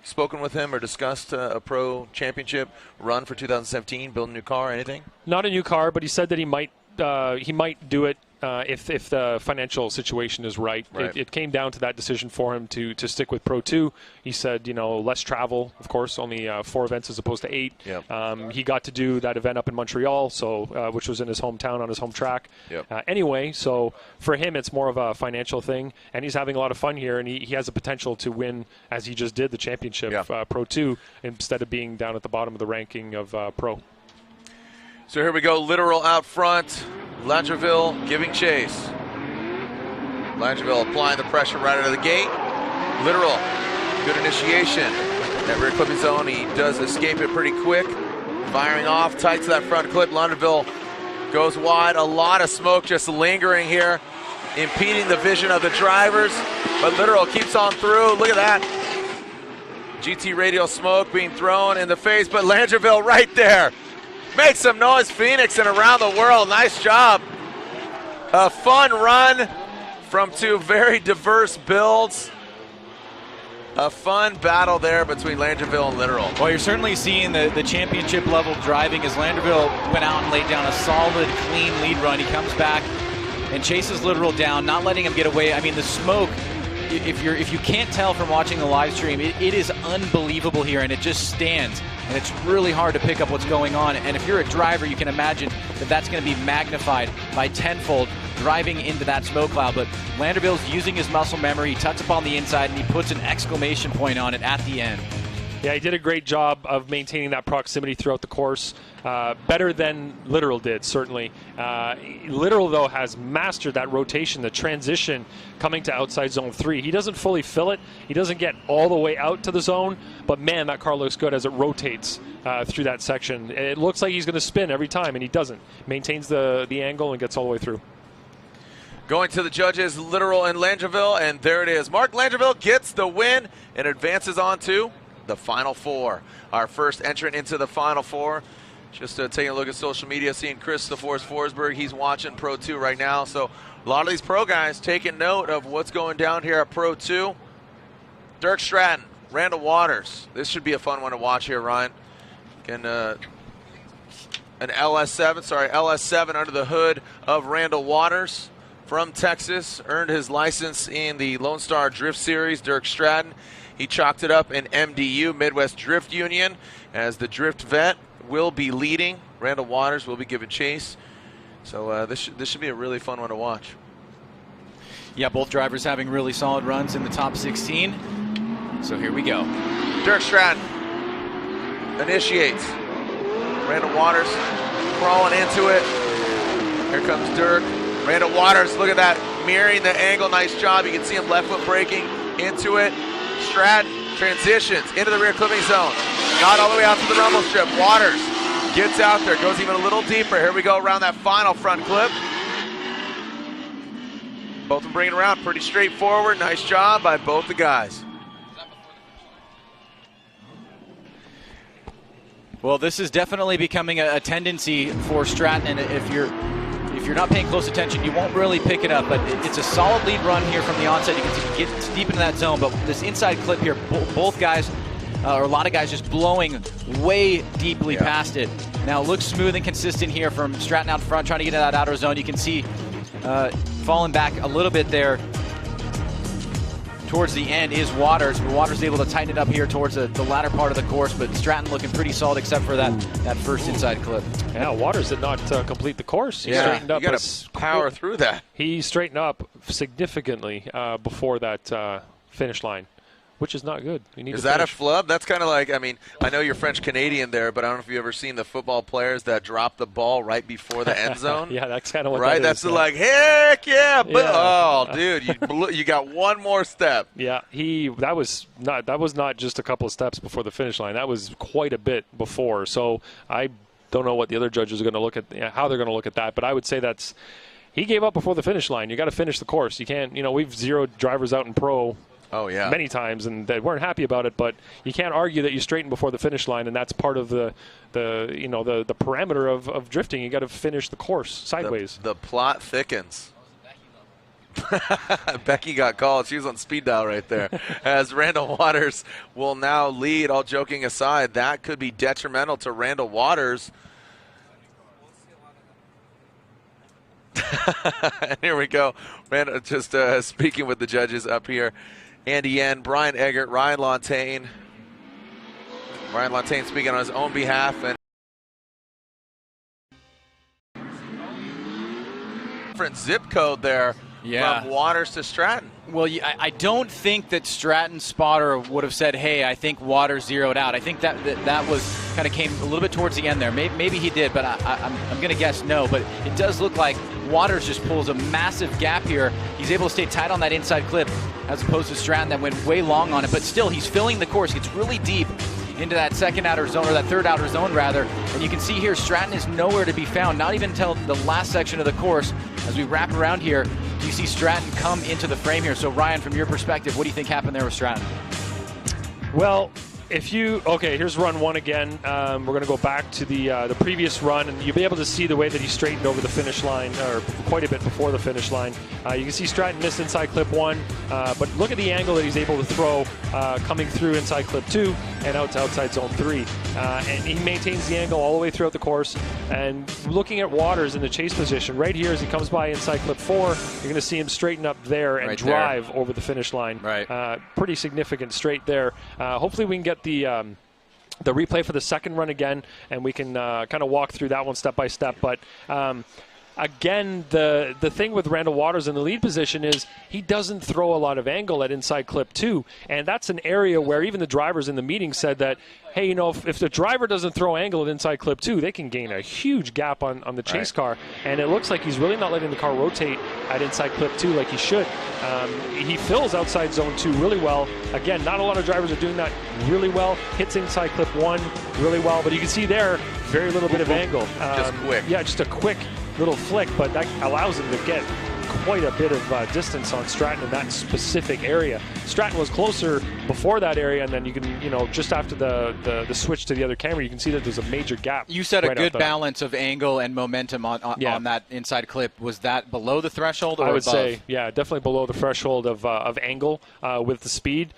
spoken with him or discussed a pro championship run for 2017, build a new car, anything? Not a new car, but he said that he might do it if the financial situation is right. It came down to that decision for him to stick with Pro 2. He said, less travel, of course, only 4 events as opposed to 8. Yep. He got to do that event up in Montreal, so which was in his hometown on his home track. Yep. Anyway, so for him, it's more of a financial thing, and he's having a lot of fun here, and he has the potential to win, as he just did, the championship Pro 2, instead of being down at the bottom of the ranking of Pro. So here we go, Literal out front. Longeville giving chase. Longeville applying the pressure right out of the gate. Literal, good initiation. That rear clipping zone, he does escape it pretty quick. Firing off, tight to that front clip. Longeville goes wide. A lot of smoke just lingering here, impeding the vision of the drivers. But Literal keeps on through. Look at that. GT radial smoke being thrown in the face, but Longeville right there. Make some noise, Phoenix and around the world. Nice job. A fun run from 2 very diverse builds. A fun battle there between Longeville and Literal. Well, you're certainly seeing the championship level driving as Longeville went out and laid down a solid, clean lead run. He comes back and chases Literal down, not letting him get away. I mean, the smoke, if you can't tell from watching the live stream, it is unbelievable here, and it just stands. And it's really hard to pick up what's going on. And if you're a driver, you can imagine that that's going to be magnified by tenfold driving into that smoke cloud. But Landerville's using his muscle memory. He tucks up on the inside, and he puts an exclamation point on it at the end. Yeah, he did a great job of maintaining that proximity throughout the course. Better than Literal did, certainly. Literal, though, has mastered that rotation, the transition coming to outside zone 3. He doesn't fully fill it. He doesn't get all the way out to the zone, but man, that car looks good as it rotates through that section. It looks like he's going to spin every time, and he doesn't. Maintains the angle and gets all the way through. Going to the judges, Literal and Longeville, and there it is. Mark Longeville gets the win and advances on to the Final Four. Our first entrant into the Final Four. Just taking a look at social media, seeing Chris the Force Forsberg. He's watching Pro 2 right now. So a lot of these pro guys taking note of what's going down here at Pro 2. Dirk Stratton, Randall Waters. This should be a fun one to watch here, Ryan. Again, an LS7 under the hood of Randall Waters from Texas. Earned his license in the Lone Star Drift Series. Dirk Stratton, he chalked it up in MDU, Midwest Drift Union, as the drift vet will be leading. Randall Waters will be giving chase. So this should be a really fun one to watch. Yeah, both drivers having really solid runs in the top 16. So here we go. Dirk Stratton initiates. Randall Waters crawling into it. Here comes Dirk. Randall Waters, look at that, mirroring the angle. Nice job. You can see him left foot braking into it. Stratton transitions into the rear clipping zone. Not all the way out to the rumble strip. Waters gets out there, goes even a little deeper. Here we go around that final front clip. Both of them bringing it around pretty straightforward. Nice job by both the guys. Well, this is definitely becoming a tendency for Stratton, and if you're not paying close attention, you won't really pick it up, but it's a solid lead run here from the onset. You can get deep into that zone, but this inside clip here, both guys, or a lot of guys, just blowing way deeply past it. Now it looks smooth and consistent here from Stratton out front, trying to get into that outer zone. You can see falling back a little bit there towards the end is Waters, but Waters is able to tighten it up here towards the latter part of the course, but Stratton looking pretty solid except for that first inside clip. Yeah, Waters did not complete the course. He straightened up. You got to power through that. He straightened up significantly before that finish line, which is not good. You need Is to that finish. a flub? That's kind of like, I mean, I know you're French-Canadian there, but I don't know if you've ever seen the football players that drop the ball right before the end zone. Yeah, that's kind of what right? that That's is. like, heck yeah. Yeah. Oh, dude, you got one more step. Yeah, that was not just a couple of steps before the finish line. That was quite a bit before. So I don't know what the other judges are going to look at, how they're going to look at that. But I would say he gave up before the finish line. You got to finish the course. You can't. We've zeroed drivers out in pro. Oh yeah, many times, and they weren't happy about it. But you can't argue that you straighten before the finish line, and that's part of the parameter of drifting. You got to finish the course sideways. The plot thickens. Becky got called. She was on speed dial right there. As Randall Waters will now lead. All joking aside, that could be detrimental to Randall Waters. And here we go. Randall just speaking with the judges up here. Andy Yen, Brian Eggert, Ryan Lontaine. Ryan Lontaine speaking on his own behalf. And different zip code there from Waters to Stratton. Well, I don't think that Stratton's spotter would have said, hey, I think Waters zeroed out. I think that was kind of came a little bit towards the end there. Maybe he did, but I'm going to guess no. But it does look like Waters just pulls a massive gap here. He's able to stay tight on that inside clip as opposed to Stratton that went way long on it. But still, he's filling the course. Gets really deep into that second outer zone, or that third outer zone rather. And you can see here Stratton is nowhere to be found, not even until the last section of the course. As we wrap around here, you see Stratton come into the frame here. So Ryan, from your perspective, what do you think happened there with Stratton? Well, here's run one again. We're going to go back to the previous run, and you'll be able to see the way that he straightened over the finish line, or quite a bit before the finish line. You can see Stratton missed inside clip 1, but look at the angle that he's able to throw coming through inside clip 2 and out to outside zone 3. And he maintains the angle all the way throughout the course. And looking at Waters in the chase position, right here as he comes by inside clip 4, you're going to see him straighten up there and drive over the finish line. Right. Pretty significant straight there. Hopefully we can get the replay for the second run again, and we can kind of walk through that one step by step. But again, the thing with Randall Waters in the lead position is he doesn't throw a lot of angle at inside clip 2, and that's an area where even the drivers in the meeting said that, hey, if the driver doesn't throw angle at inside clip 2, they can gain a huge gap on the chase car, and it looks like he's really not letting the car rotate at inside clip 2 like he should. He fills outside zone 2 really well. Again, not a lot of drivers are doing that really well. Hits inside clip 1 really well, but you can see there, very little bit of angle. Just quick. Yeah, just a quick little flick, but that allows him to get quite a bit of distance on Stratton in that specific area. Stratton was closer before that area, and then you can, just after the switch to the other camera, you can see that there's a major gap. You said right a good balance of angle and momentum on that inside clip. Was that below the threshold or I would above? say, yeah, definitely below the threshold of angle with the speed.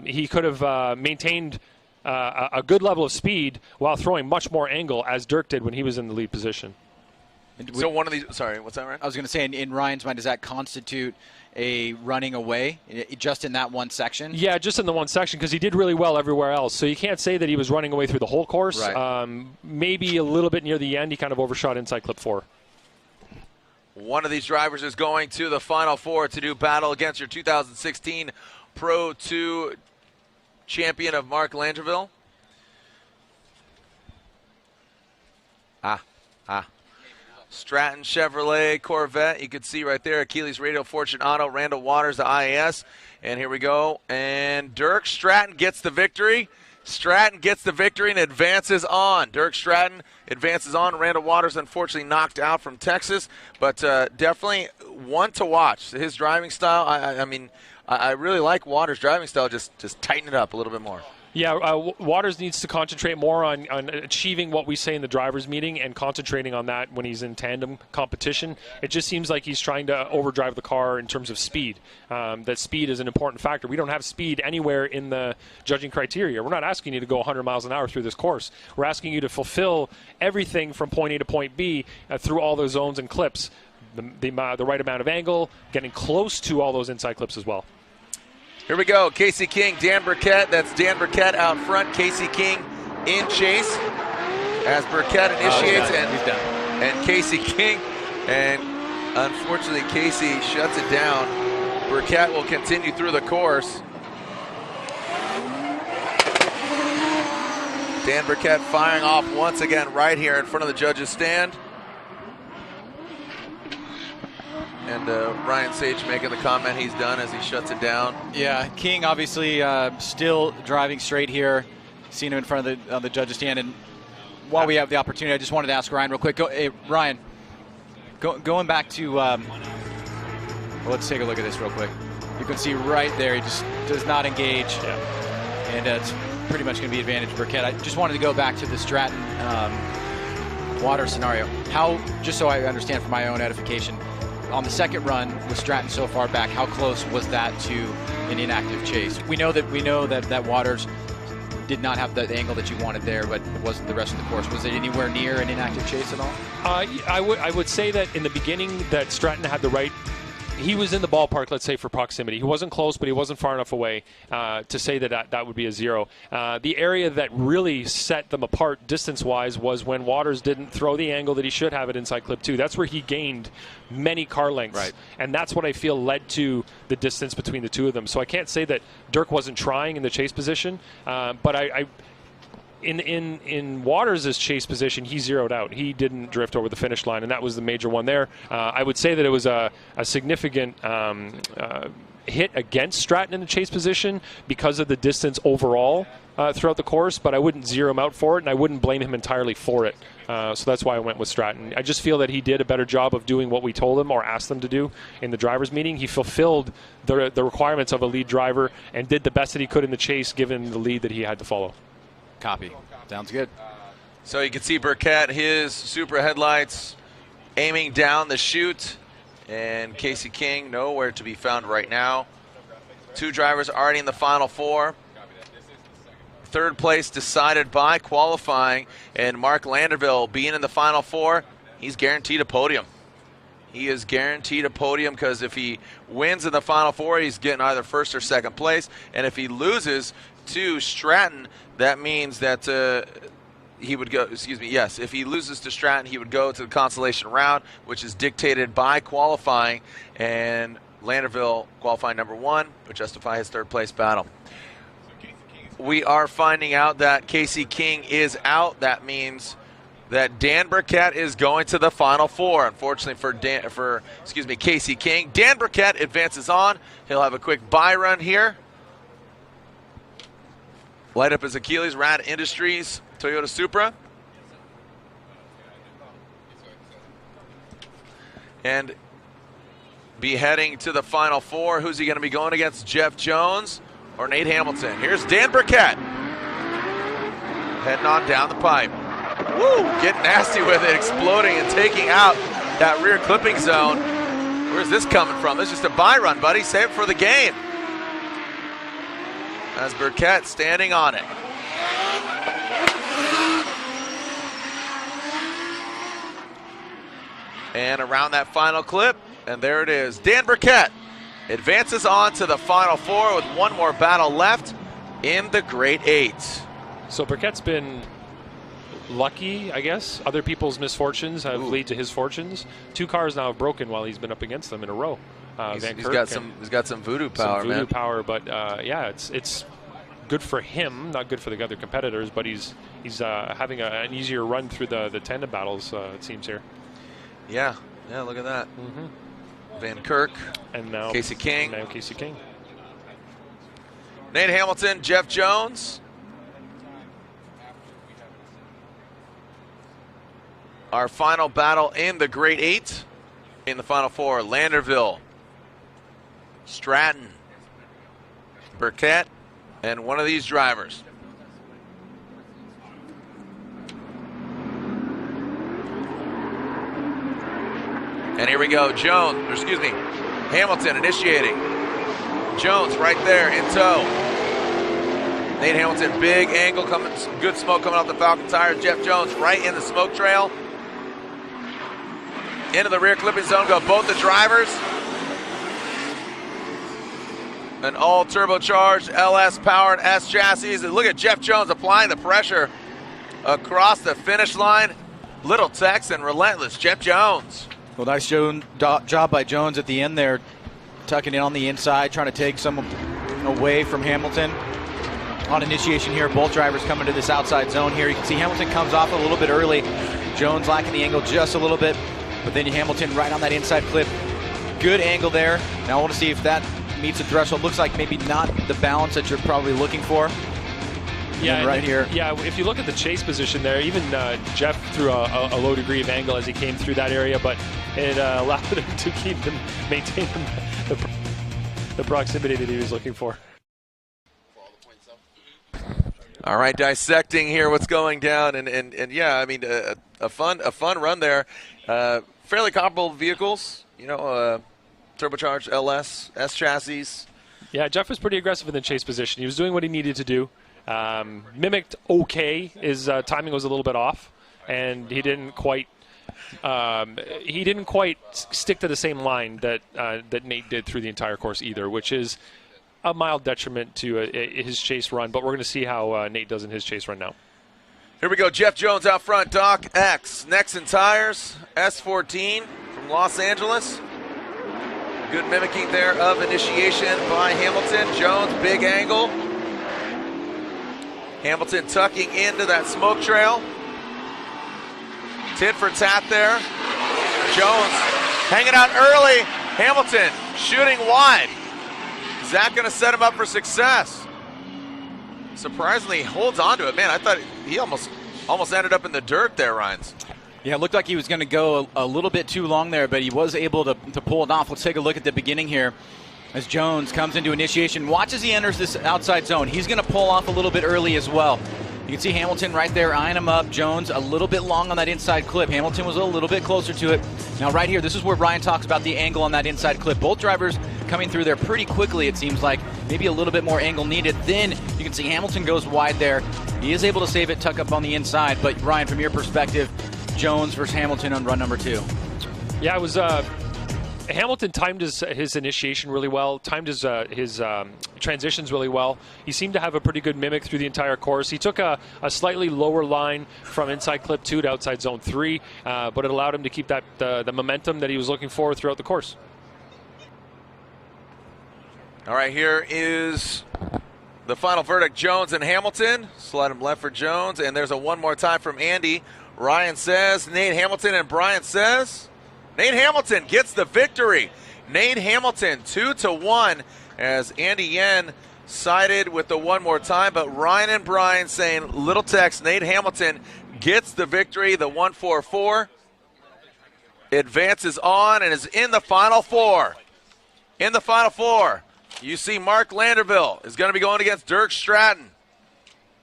He could have maintained a good level of speed while throwing much more angle, as Dirk did when he was in the lead position. So one of these, sorry, what's that, Ryan? I was going to say, in Ryan's mind, does that constitute a running away just in that one section? Yeah, just in the one section, because he did really well everywhere else. So you can't say that he was running away through the whole course. Right. Maybe a little bit near the end, he kind of overshot inside clip 4. One of these drivers is going to the Final Four to do battle against your 2016 Pro 2 champion of Mark Landreville. Stratton Chevrolet Corvette, you can see right there, Achilles Radio, Fortune Auto, Randall Waters, the IAS. And here we go. And Dirk Stratton gets the victory. Stratton gets the victory and advances on. Dirk Stratton advances on. Randall Waters, unfortunately, knocked out from Texas, but definitely one to watch. His driving style, I mean, I really like Waters' driving style. Just tighten it up a little bit more. Yeah, Waters needs to concentrate more on achieving what we say in the drivers' meeting and concentrating on that when he's in tandem competition. It just seems like he's trying to overdrive the car in terms of speed. That speed is an important factor. We don't have speed anywhere in the judging criteria. We're not asking you to go 100 miles an hour through this course. We're asking you to fulfill everything from point A to point B through all those zones and clips, the right amount of angle, getting close to all those inside clips as well. Here we go. Casey King, Dan Burkett. That's Dan Burkett out front. Casey King in chase as Burkett initiates he's done. And Casey King. And unfortunately, Casey shuts it down. Burkett will continue through the course. Dan Burkett firing off once again right here in front of the judges' stand. And Ryan Sage making the comment he's done as he shuts it down. Yeah, King obviously still driving straight here. Seen him in front of the judges' stand. And while we have the opportunity, I just wanted to ask Ryan real quick. Hey, Ryan, going back to, well, let's take a look at this real quick. You can see right there, he just does not engage. Yeah. And it's pretty much going to be advantage Burkett. I just wanted to go back to the Stratton Waters scenario. How, just so I understand for my own edification, on the second run with Stratton so far back, how close was that to an inactive chase? We know that Waters did not have the angle that you wanted there, but it wasn't the rest of the course. Was it anywhere near an inactive chase at all? I would say that in the beginning that Stratton had the right. He was in the ballpark, let's say, for proximity. He wasn't close, but he wasn't far enough away to say that would be a 0. The area that really set them apart distance-wise was when Waters didn't throw the angle that he should have at inside clip 2. That's where he gained many car lengths. Right. And that's what I feel led to the distance between the two of them. So I can't say that Dirk wasn't trying in the chase position, but in Waters' chase position, he zeroed out. He didn't drift over the finish line, and that was the major one there. I would say that it was a significant hit against Stratton in the chase position because of the distance overall throughout the course, but I wouldn't zero him out for it, and I wouldn't blame him entirely for it. So that's why I went with Stratton. I just feel that he did a better job of doing what we told him or asked him to do in the drivers' meeting. He fulfilled the requirements of a lead driver and did the best that he could in the chase given the lead that he had to follow. Copy. Sounds good. So you can see Burkett, his super headlights aiming down the chute, and Casey King nowhere to be found right now. 2 drivers already in the Final Four. Third place decided by qualifying, and Mark Landreville being in the Final Four, he's guaranteed a podium. He is guaranteed a podium because if he wins in the Final Four, he's getting either first or second place, and if he loses to Stratton, that means that he would go, yes, if he loses to Stratton, he would go to the consolation round, which is dictated by qualifying, and Landreville qualifying number 1 would justify his third place battle. We are finding out that Casey King is out. That means that Dan Burkett is going to the Final Four. Unfortunately for Casey King, Dan Burkett advances on. He'll have a quick bye run here. Light up his Achilles, Rad Industries, Toyota Supra. And be heading to the Final Four. Who's he going to be going against, Jeff Jones or Nate Hamilton? Here's Dan Burkett heading on down the pipe. Woo! Getting nasty with it, exploding and taking out that rear clipping zone. Where's this coming from? This is just a buy run, buddy. Save it for the game. As Burkett standing on it. And around that final clip, and there it is. Dan Burkett advances on to the Final Four with one more battle left in the Great Eight. So Burkett's been lucky, I guess. Other people's misfortunes have led to his fortunes. 2 cars now have broken while he's been up against them in a row. He's got some voodoo power, some voodoo power, but yeah, it's good for him, not good for the other competitors. But he's having an easier run through the tandem battles. It seems here. Yeah, look at that. Van Kirk and now Casey King. Nate Hamilton, Jeff Jones. Our final battle in the Great Eight. In the Final Four, Landerville, Stratton, Burkett, and one of these drivers. And here we go, Hamilton initiating. Jones right there in tow. Nate Hamilton, big angle coming, some good smoke coming off the Falcon tires. Jeff Jones right in the smoke trail. Into the rear clipping zone go both the drivers. An all turbocharged LS powered S chassis. And look at Jeff Jones applying the pressure across the finish line. Little Tex and relentless Jeff Jones. Well, nice job by Jones at the end there, tucking in on the inside, trying to take some away from Hamilton. On initiation here, both drivers coming to this outside zone here. You can see Hamilton comes off a little bit early. Jones lacking the angle just a little bit, but then Hamilton right on that inside clip. Good angle there. Now I want to see if that meets the threshold. Looks like maybe not the balance that you're probably looking for. Yeah, right here. Yeah, if you look at the chase position there, even Jeff threw a low degree of angle as he came through that area, but it allowed him to maintain the proximity that he was looking for. All right, dissecting here what's going down, and yeah, I mean a fun run there. Fairly comparable vehicles, turbocharged LS, S chassis. Yeah, Jeff was pretty aggressive in the chase position. He was doing what he needed to do. Mimicked okay. His timing was a little bit off, and he didn't quite stick to the same line that Nate did through the entire course either, which is a mild detriment to his chase run. But we're going to see how Nate does in his chase run now. Here we go. Jeff Jones out front. Doc X, Nexon Tires, S14 from Los Angeles. Good mimicking there of initiation by Hamilton. Jones, big angle. Hamilton tucking into that smoke trail. Tit for tat there. Jones hanging out early. Hamilton shooting wide. Is that going to set him up for success? Surprisingly, he holds on to it. Man, I thought he almost ended up in the dirt there, Ryans. Yeah, it looked like he was going to go a little bit too long there, but he was able to pull it off. Let's take a look at the beginning here. As Jones comes into initiation, watch as he enters this outside zone. He's going to pull off a little bit early as well. You can see Hamilton right there eyeing him up. Jones a little bit long on that inside clip. Hamilton was a little bit closer to it. Now right here, this is where Brian talks about the angle on that inside clip. Both drivers coming through there pretty quickly, it seems like. Maybe a little bit more angle needed. Then you can see Hamilton goes wide there. He is able to save it, tuck up on the inside. But Brian, from your perspective, Jones versus Hamilton on run number 2. Yeah, it was Hamilton timed his initiation really well, timed his transitions really well. He seemed to have a pretty good mimic through the entire course. He took a slightly lower line from inside clip 2 to outside zone 3, but it allowed him to keep the momentum that he was looking for throughout the course. All right, here is the final verdict. Jones and Hamilton. Slide him left for Jones, and there's a one more time from Andy. Ryan says Nate Hamilton, and Brian says Nate Hamilton gets the victory. Nate Hamilton 2-1 as Andy Yen sided with the one more time, but Ryan and Brian saying Little Tex, Nate Hamilton gets the victory. The 144 advances on and is in the Final Four. In the Final Four, you see Mark Landerville is going to be going against Dirk Stratton.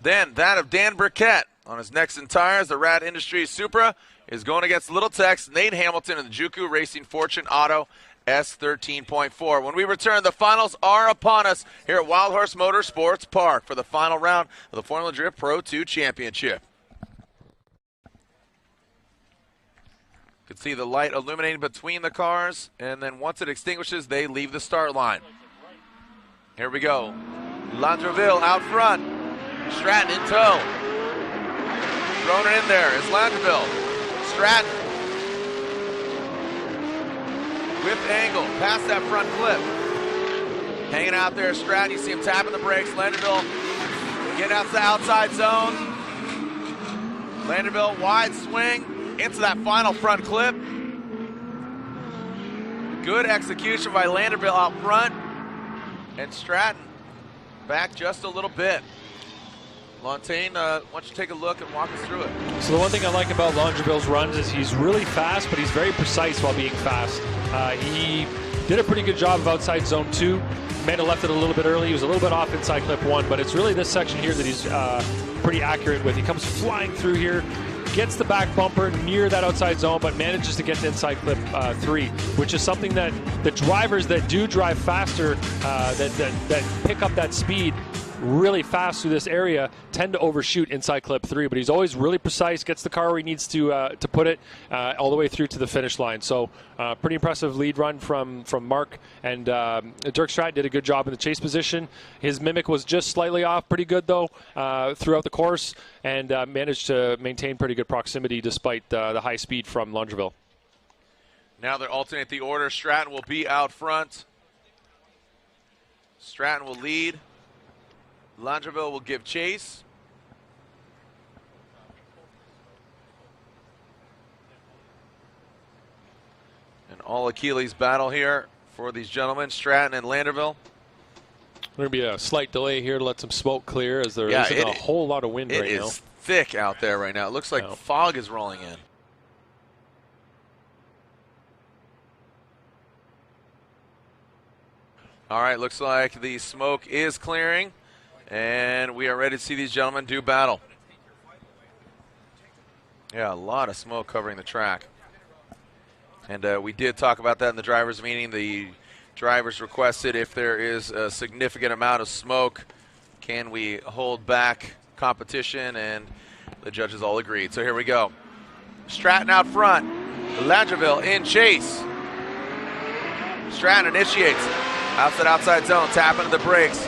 Then that of Dan Burkett on his Nexen tires. The Rad Industries Supra is going against Little Tech's Nate Hamilton in the Juku Racing Fortune Auto S13.4. When we return, the finals are upon us here at Wild Horse Motorsports Park for the final round of the Formula Drift Pro 2 Championship. You can see the light illuminating between the cars, and then once it extinguishes, they leave the start line. Here we go. Landreville out front. Stratton in tow. Thrown it in there is Landreville. Stratton. Whip angle past that front clip. Hanging out there, Stratton. You see him tapping the brakes. Landreville getting out to the outside zone. Landreville wide swing into that final front clip. Good execution by Landreville out front. And Stratton back just a little bit. Lontaine, why don't you take a look and walk us through it? So the one thing I like about Landreville's runs is he's really fast, but he's very precise while being fast. He did a pretty good job of outside zone 2. May have left it a little bit early. He was a little bit off inside clip 1, but it's really this section here that he's pretty accurate with. He comes flying through here, gets the back bumper near that outside zone, but manages to get to inside clip 3, which is something that the drivers that do drive faster, that pick up that speed really fast through this area, tend to overshoot inside clip 3. But he's always really precise, gets the car where he needs to put it all the way through to the finish line. So pretty impressive lead run from Mark, and Dirk Stratton did a good job in the chase position. His Mimic was just slightly off, pretty good though throughout the course, and managed to maintain pretty good proximity despite the high speed from Landreville. Now they alternate the order. Stratton will be out front. Stratton will lead. Landreville will give chase. An all Achilles battle here for these gentlemen, Stratton and Landreville. There's going to be a slight delay here to let some smoke clear, as there isn't a whole lot of wind right now. It is thick out there right now. It looks like fog is rolling in. All right, looks like the smoke is clearing, and we are ready to see these gentlemen do battle. Yeah, a lot of smoke covering the track. And we did talk about that in the drivers' meeting. The drivers requested, if there is a significant amount of smoke, can we hold back competition, and the judges all agreed. So here we go. Stratton out front. Landreville in chase. Stratton initiates. Outside zone, tapping to the brakes.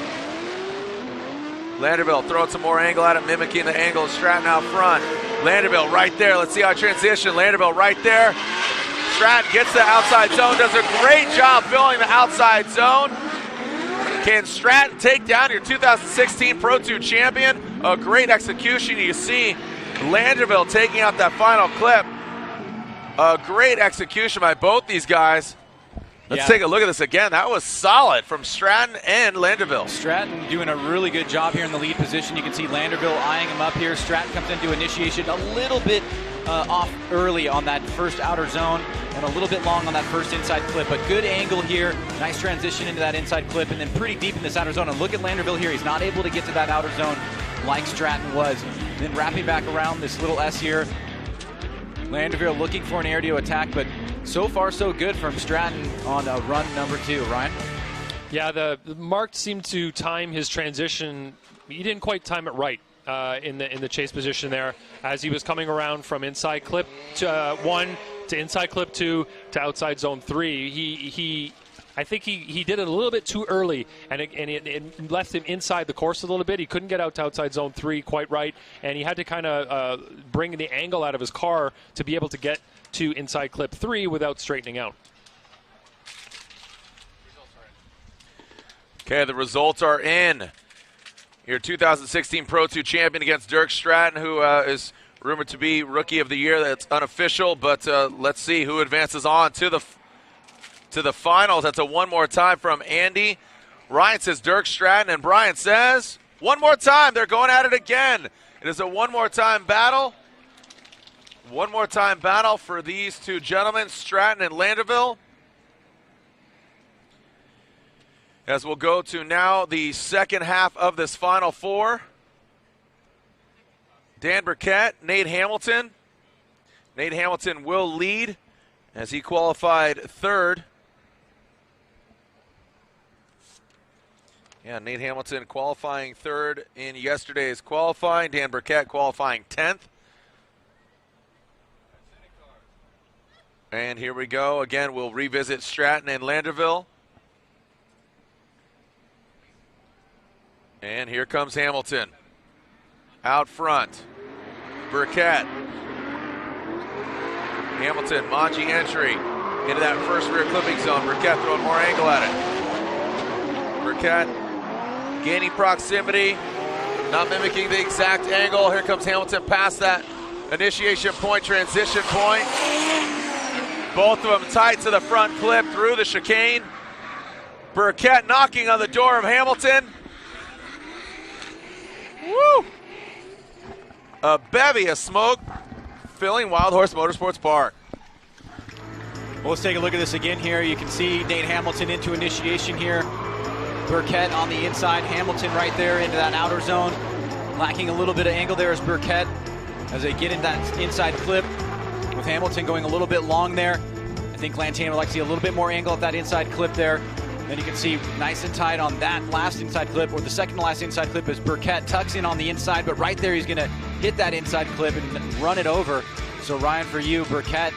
Landreville throwing some more angle at it, mimicking the angle of Stratton out front. Landreville right there. Let's see how I transition. Landreville right there. Stratton gets the outside zone, does a great job filling the outside zone. Can Stratton take down your 2016 Pro 2 champion? A great execution. You see Landreville taking out that final clip. A great execution by both these guys. Let's take a look at this again. That was solid from Stratton and Landreville. Stratton doing a really good job here in the lead position. You can see Landreville eyeing him up here. Stratton comes into initiation a little bit off early on that first outer zone and a little bit long on that first inside clip. But good angle here. Nice transition into that inside clip and then pretty deep in this outer zone. And look at Landreville here. He's not able to get to that outer zone like Stratton was. And then wrapping back around this little S here. Landreville looking for an air-to attack, but so far so good from Stratton on run number 2, Ryan. Yeah, the Mark seemed to time his transition. He didn't quite time it right in the chase position there, as he was coming around from inside clip 1 to inside clip 2 to outside zone 3. I think he did it a little bit too early, and it left him inside the course a little bit. He couldn't get out to outside zone 3 quite right, and he had to kind of bring the angle out of his car to be able to get to inside clip 3 without straightening out. Okay, the results are in. Your 2016 Pro 2 champion against Dirk Stratton, who is rumored to be Rookie of the Year. That's unofficial, but let's see who advances on to the finals. That's a one more time from Andy. Ryan says Dirk Stratton, and Brian says one more time. They're going at it again. It is a one more time battle. One more time battle for these two gentlemen, Stratton and Landreville. As we'll go to now the second half of this Final Four. Dan Burkett, Nate Hamilton. Nate Hamilton will lead as he qualified third. Yeah, Nate Hamilton qualifying third in yesterday's qualifying. Dan Burkett qualifying 10th. And here we go. Again, we'll revisit Stratton and Landerville. And here comes Hamilton. Out front. Burkett. Hamilton, Manji entry into that first rear clipping zone. Burkett throwing more angle at it. Burkett gaining proximity, not mimicking the exact angle. Here comes Hamilton past that initiation point, transition point. Both of them tight to the front clip through the chicane. Burkett knocking on the door of Hamilton. Woo! A bevy of smoke filling Wild Horse Motorsports Park. Well, let's take a look at this again here. You can see Nate Hamilton into initiation here. Burkett on the inside, Hamilton right there into that outer zone. Lacking a little bit of angle there is Burkett as they get in that inside clip with Hamilton going a little bit long there. I think Lantana would like to see a little bit more angle at that inside clip there. Then you can see nice and tight on that last inside clip, or the second to last inside clip, as Burkett tucks in on the inside, but right there he's going to hit that inside clip and run it over. So Ryan, for you, Burkett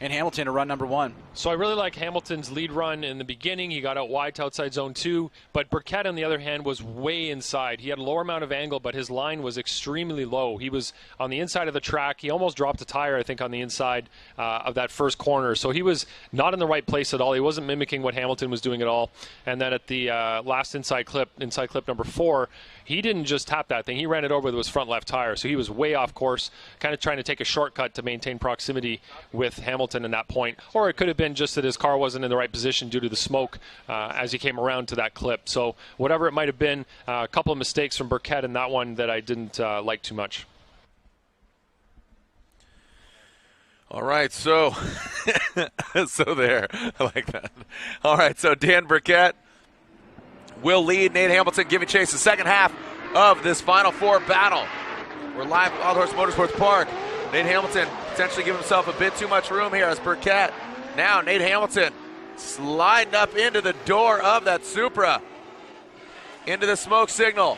and Hamilton to run number one. So I really like Hamilton's lead run in the beginning. He got out wide to outside zone 2, but Burkett, on the other hand, was way inside. He had a lower amount of angle, but his line was extremely low. He was on the inside of the track. He almost dropped a tire, I think, on the inside of that first corner. So he was not in the right place at all. He wasn't mimicking what Hamilton was doing at all. And then at the last inside clip number 4, he didn't just tap that thing. He ran it over with his front left tire. So he was way off course, kind of trying to take a shortcut to maintain proximity with Hamilton in that point. Or it could have been just that his car wasn't in the right position due to the smoke as he came around to that clip. So whatever it might have been, a couple of mistakes from Burkett in that one that I didn't like too much. All right, so there. I like that. All right, so Dan Burkett will lead. Nate Hamilton giving chase the second half of this Final Four battle. We're live at Wild Horse Motorsports Park. Nate Hamilton potentially giving himself a bit too much room here as Burkett. Now Nate Hamilton sliding up into the door of that Supra. Into the smoke signal.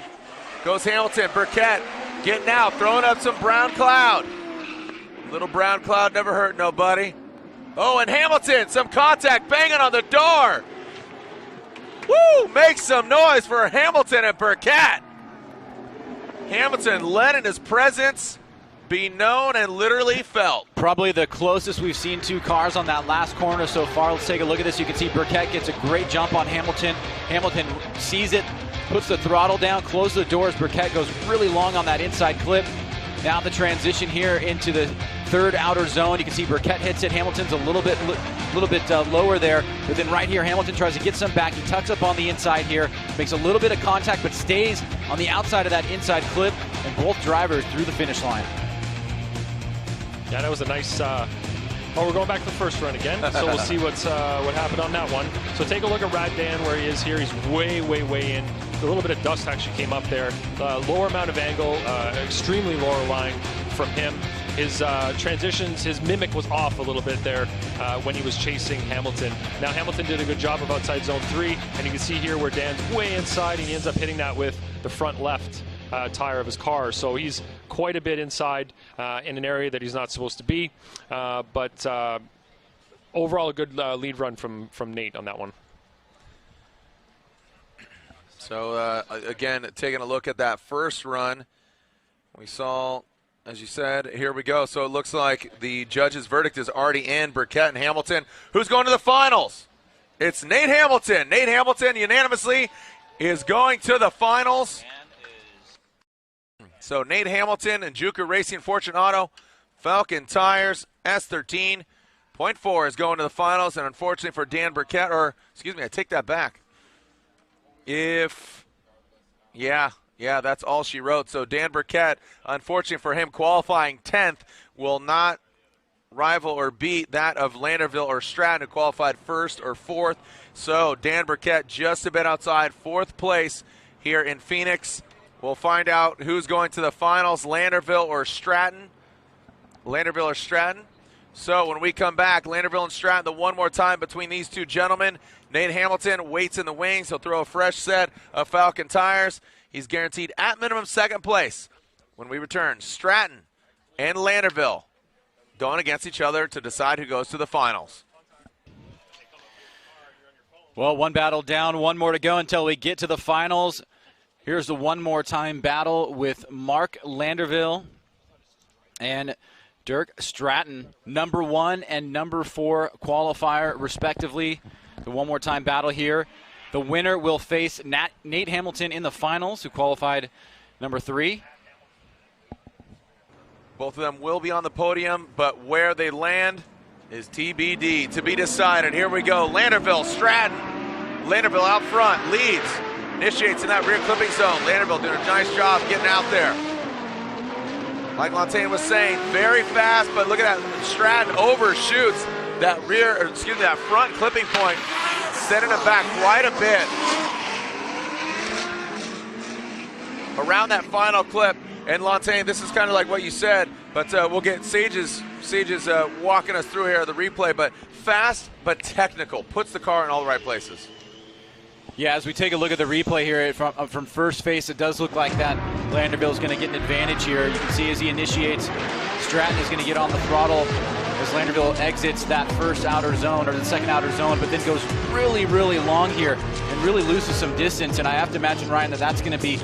Goes Hamilton. Burkett getting out, throwing up some brown cloud. Little brown cloud never hurt nobody. Oh, and Hamilton, some contact banging on the door. Woo! Make some noise for Hamilton and Burkett. Hamilton letting his presence be known and literally felt. Probably the closest we've seen two cars on that last corner so far. Let's take a look at this. You can see Burkett gets a great jump on Hamilton. Hamilton sees it, puts the throttle down, closes the doors. Burkett goes really long on that inside clip. Now the transition here into the third outer zone. You can see Burkett hits it. Hamilton's a little bit lower there. But then right here, Hamilton tries to get some back. He tucks up on the inside here, makes a little bit of contact, but stays on the outside of that inside clip. And both drivers through the finish line. Yeah, that was a nice. Well, we're going back to the first run again, so we'll see what happened on that one. So take a look at Rad Dan where he is here. He's way in. A little bit of dust actually came up there. Lower amount of angle, extremely lower line from him. His transitions, his mimic was off a little bit there when he was chasing Hamilton. Now Hamilton did a good job of outside zone 3, and you can see here where Dan's way inside, and he ends up hitting that with the front left tire of his car. So he's quite a bit inside in an area that he's not supposed to be. But overall, a good lead run from Nate on that one. So again, taking a look at that first run, we saw, as you said, here we go. So it looks like the judge's verdict is already in. Burkett and Hamilton. Who's going to the finals? It's Nate Hamilton. Nate Hamilton unanimously is going to the finals. So Nate Hamilton and Juker Racing, Fortune Auto, Falcon Tires, S13.4 is going to the finals. And unfortunately for Dan Burkett, or excuse me, I take that back. Yeah, that's all she wrote. So Dan Burkett, unfortunately for him, qualifying 10th, will not rival or beat that of Landerville or Stratton, who qualified first or fourth. So Dan Burkett just a bit outside fourth place here in Phoenix. We'll find out who's going to the finals, Landerville or Stratton. Landerville or Stratton. So when we come back, Landerville and Stratton, the one more time between these two gentlemen. Nate Hamilton waits in the wings. He'll throw a fresh set of Falcon tires. He's guaranteed at minimum second place. When we return, Stratton and Landerville going against each other to decide who goes to the finals. Well, one battle down, one more to go until we get to the finals. Here's the one more time battle with Mark Landerville and Dirk Stratton, number 1 and number 4 qualifier respectively. The one more time battle here. The winner will face Nate Hamilton in the finals, who qualified number 3. Both of them will be on the podium, but where they land is TBD, to be decided. Here we go, Landerville, Stratton. Landerville out front, leads, initiates in that rear clipping zone. Landerville doing a nice job getting out there. Like Lantain was saying, very fast, but look at that, Stratton overshoots that that front clipping point, sending it back quite a bit. Around that final clip, and Lantain, this is kind of like what you said, but we'll get Sage's walking us through here the replay, but fast but technical, puts the car in all the right places. Yeah, as we take a look at the replay here from first face, it does look like that Landerville is going to get an advantage here. You can see as he initiates, Stratton is going to get on the throttle as Landerville exits that first outer zone, or the second outer zone, but then goes really, really long here and really loses some distance. And I have to imagine, Ryan, that that's going to be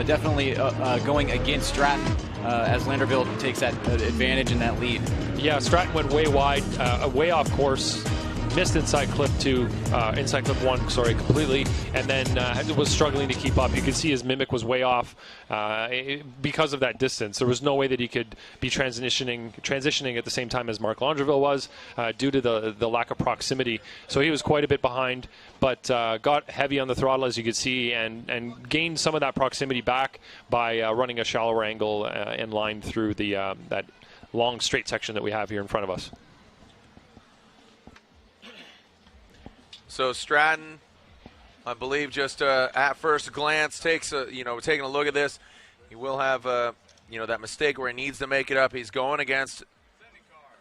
definitely going against Stratton as Landerville takes that advantage in that lead. Yeah, Stratton went way wide, way off course. Missed inside clip 1, completely, and then was struggling to keep up. You could see his mimic was way off because of that distance. There was no way that he could be transitioning at the same time as Mark Landerville was due to the lack of proximity. So he was quite a bit behind, but got heavy on the throttle, as you could see, and gained some of that proximity back by running a shallower angle in line through the that long straight section that we have here in front of us. So Stratton, I believe, just at first glance takes taking a look at this. He will have that mistake where he needs to make it up. He's going against,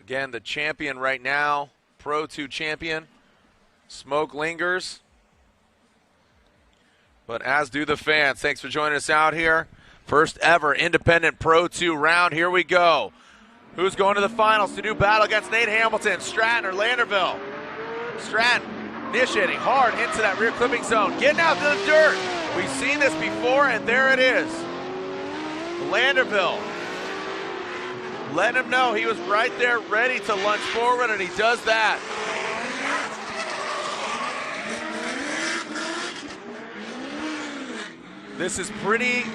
again, the champion right now, Pro2 champion. Smoke lingers, but as do the fans. Thanks for joining us out here. First ever independent Pro2 round. Here we go. Who's going to the finals to do battle against Nate Hamilton, Stratton or Landerville? Stratton initiating hard into that rear clipping zone, getting out to the dirt. We've seen this before, and there it is. Landerville letting him know he was right there ready to lunge forward, and he does that. This is pretty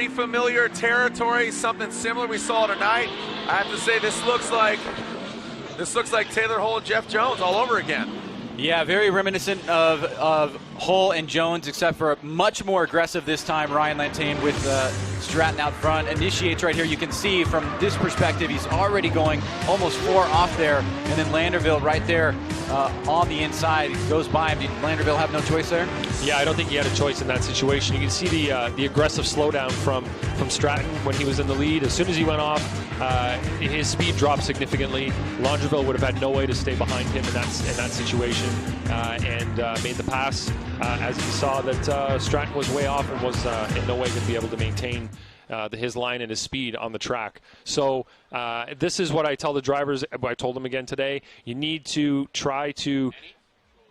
familiar territory, something similar we saw tonight. I have to say this looks like Taylor Hull and Jeff Jones all over again. Yeah, very reminiscent of Hull and Jones, except for much more aggressive this time. Ryan Lantain with Stratton out front. Initiates right here. You can see from this perspective, he's already going almost 4 off there. And then Landerville right there on the inside goes by him. Did Landerville have no choice there? Yeah, I don't think he had a choice in that situation. You can see the aggressive slowdown from Stratton when he was in the lead. As soon as he went off, his speed dropped significantly. Landerville would have had no way to stay behind him in that situation, and made the pass. As he saw that Stratton was way off and was in no way going to be able to maintain his line and his speed on the track. So this is what I tell the drivers. I told them again today. You need to try to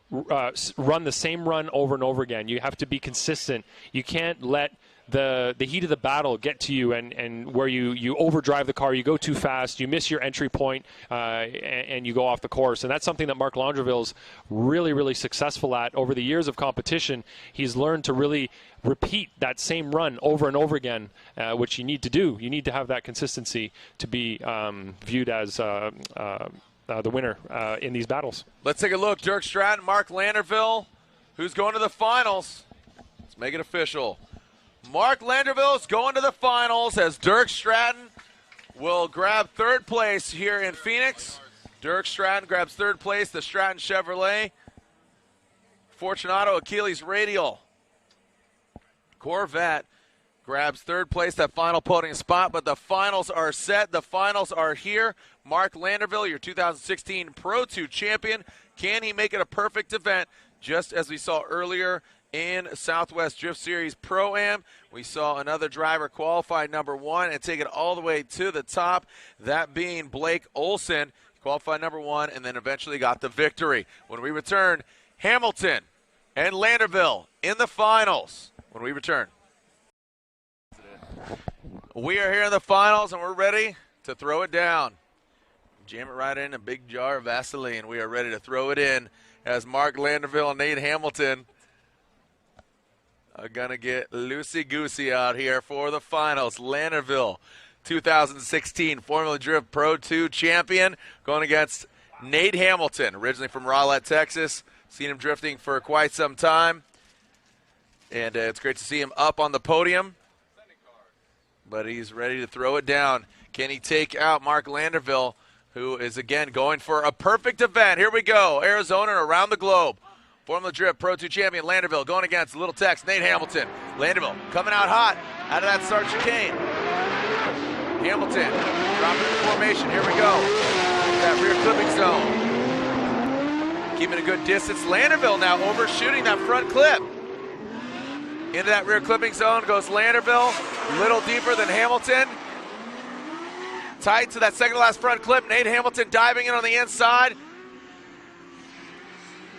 run the same run over and over again. You have to be consistent. You can't let the heat of the battle get to you and where you overdrive the car, you go too fast, you miss your entry point, and you go off the course. And that's something that Mark Landerville's really, really successful at over the years of competition. He's learned to really repeat that same run over and over again, which you need to do. You need to have that consistency to be viewed as the winner in these battles. Let's take a look. Dirk Stratton, Mark Landerville, who's going to the finals. Let's make it official. Mark Landerville is going to the finals as Dirk Stratton will grab third place here in Phoenix. Dirk Stratton grabs third place, the Stratton Chevrolet. Fortunato Achilles Radial Corvette grabs third place, that final podium spot, but the finals are set. The finals are here. Mark Landerville, your 2016 Pro 2 champion. Can he make it a perfect event, just as we saw earlier in Southwest Drift Series Pro-Am? We saw another driver qualify number 1 and take it all the way to the top, that being Blake Olson. Qualified number 1 and then eventually got the victory. When we return, Hamilton and Landerville in the finals. When we return. We are here in the finals and we're ready to throw it down. Jam it right in a big jar of Vaseline. We are ready to throw it in as Mark Landerville and Nate Hamilton are going to get loosey-goosey out here for the finals. Landerville, 2016 Formula Drift Pro 2 champion, going against Nate Hamilton, originally from Rowlett, Texas. Seen him drifting for quite some time. And it's great to see him up on the podium. But he's ready to throw it down. Can he take out Mark Landerville, who is, again, going for a perfect event? Here we go. Arizona and around the globe. Formula Drift Pro 2 champion Landerville going against Little Tex, Nate Hamilton. Landerville coming out hot out of that start chicane. Hamilton dropping the formation. Here we go. That rear clipping zone. Keeping a good distance. Landerville now overshooting that front clip. Into that rear clipping zone goes Landerville. A little deeper than Hamilton. Tight to that second to last front clip. Nate Hamilton diving in on the inside.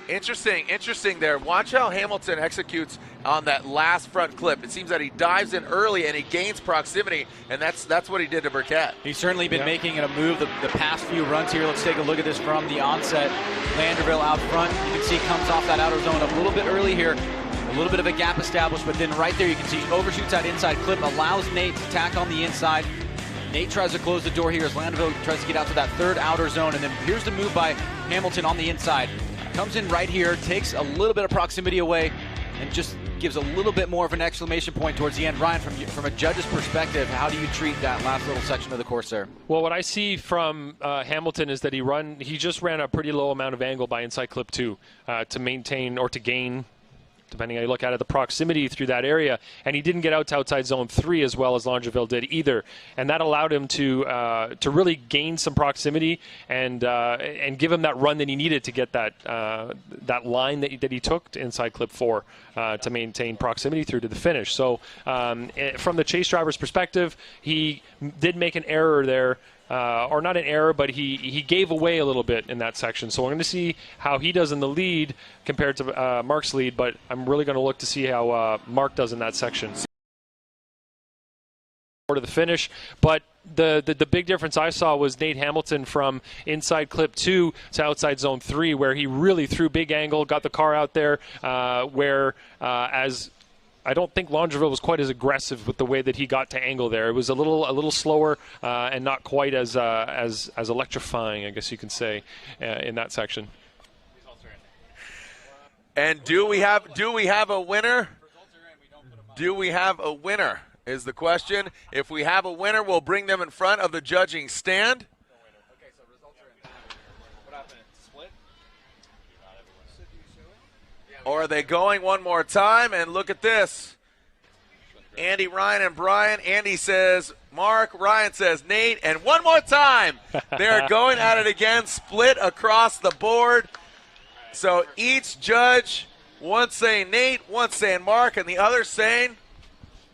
Interesting there. Watch how Hamilton executes on that last front clip. It seems that he dives in early and he gains proximity, and that's what he did to Burkett. He's certainly been making it a move the past few runs here. Let's take a look at this from the onset. Landerville out front. You can see comes off that outer zone a little bit early here. A little bit of a gap established, but then right there you can see overshoots that inside clip, allows Nate to tack on the inside. Nate tries to close the door here as Landerville tries to get out to that third outer zone, and then here's the move by Hamilton on the inside. Comes in right here, takes a little bit of proximity away, and just gives a little bit more of an exclamation point towards the end. Ryan, from a judge's perspective, how do you treat that last little section of the course there? Well, what I see from Hamilton is that he just ran a pretty low amount of angle by inside clip 2 to maintain or to gain, depending how you look at it, the proximity through that area. And he didn't get out to outside zone 3 as well as Landerville did either. And that allowed him to really gain some proximity and give him that run that he needed to get that line that he took to inside clip 4 to maintain proximity through to the finish. So from the chase driver's perspective, he did make an error there. Or not an error, but he gave away a little bit in that section. So we're going to see how he does in the lead compared to Mark's lead, but I'm really going to look to see how Mark does in that section. To the finish, but the big difference I saw was Nate Hamilton from inside clip 2 to outside zone 3, where he really threw big angle, got the car out there, as I don't think Landerville was quite as aggressive with the way that he got to angle there. It was a little slower and not quite as electrifying, I guess you can say, in that section. And do we have a winner? Do we have a winner is the question. If we have a winner, we'll bring them in front of the judging stand. Okay, so results are in. What happened? Split? Or are they going one more time? And look at this. Andy, Ryan, and Brian. Andy says Mark. Ryan says Nate. And one more time. They're going at it again. Split across the board. So each judge, one saying Nate, one saying Mark, and the other saying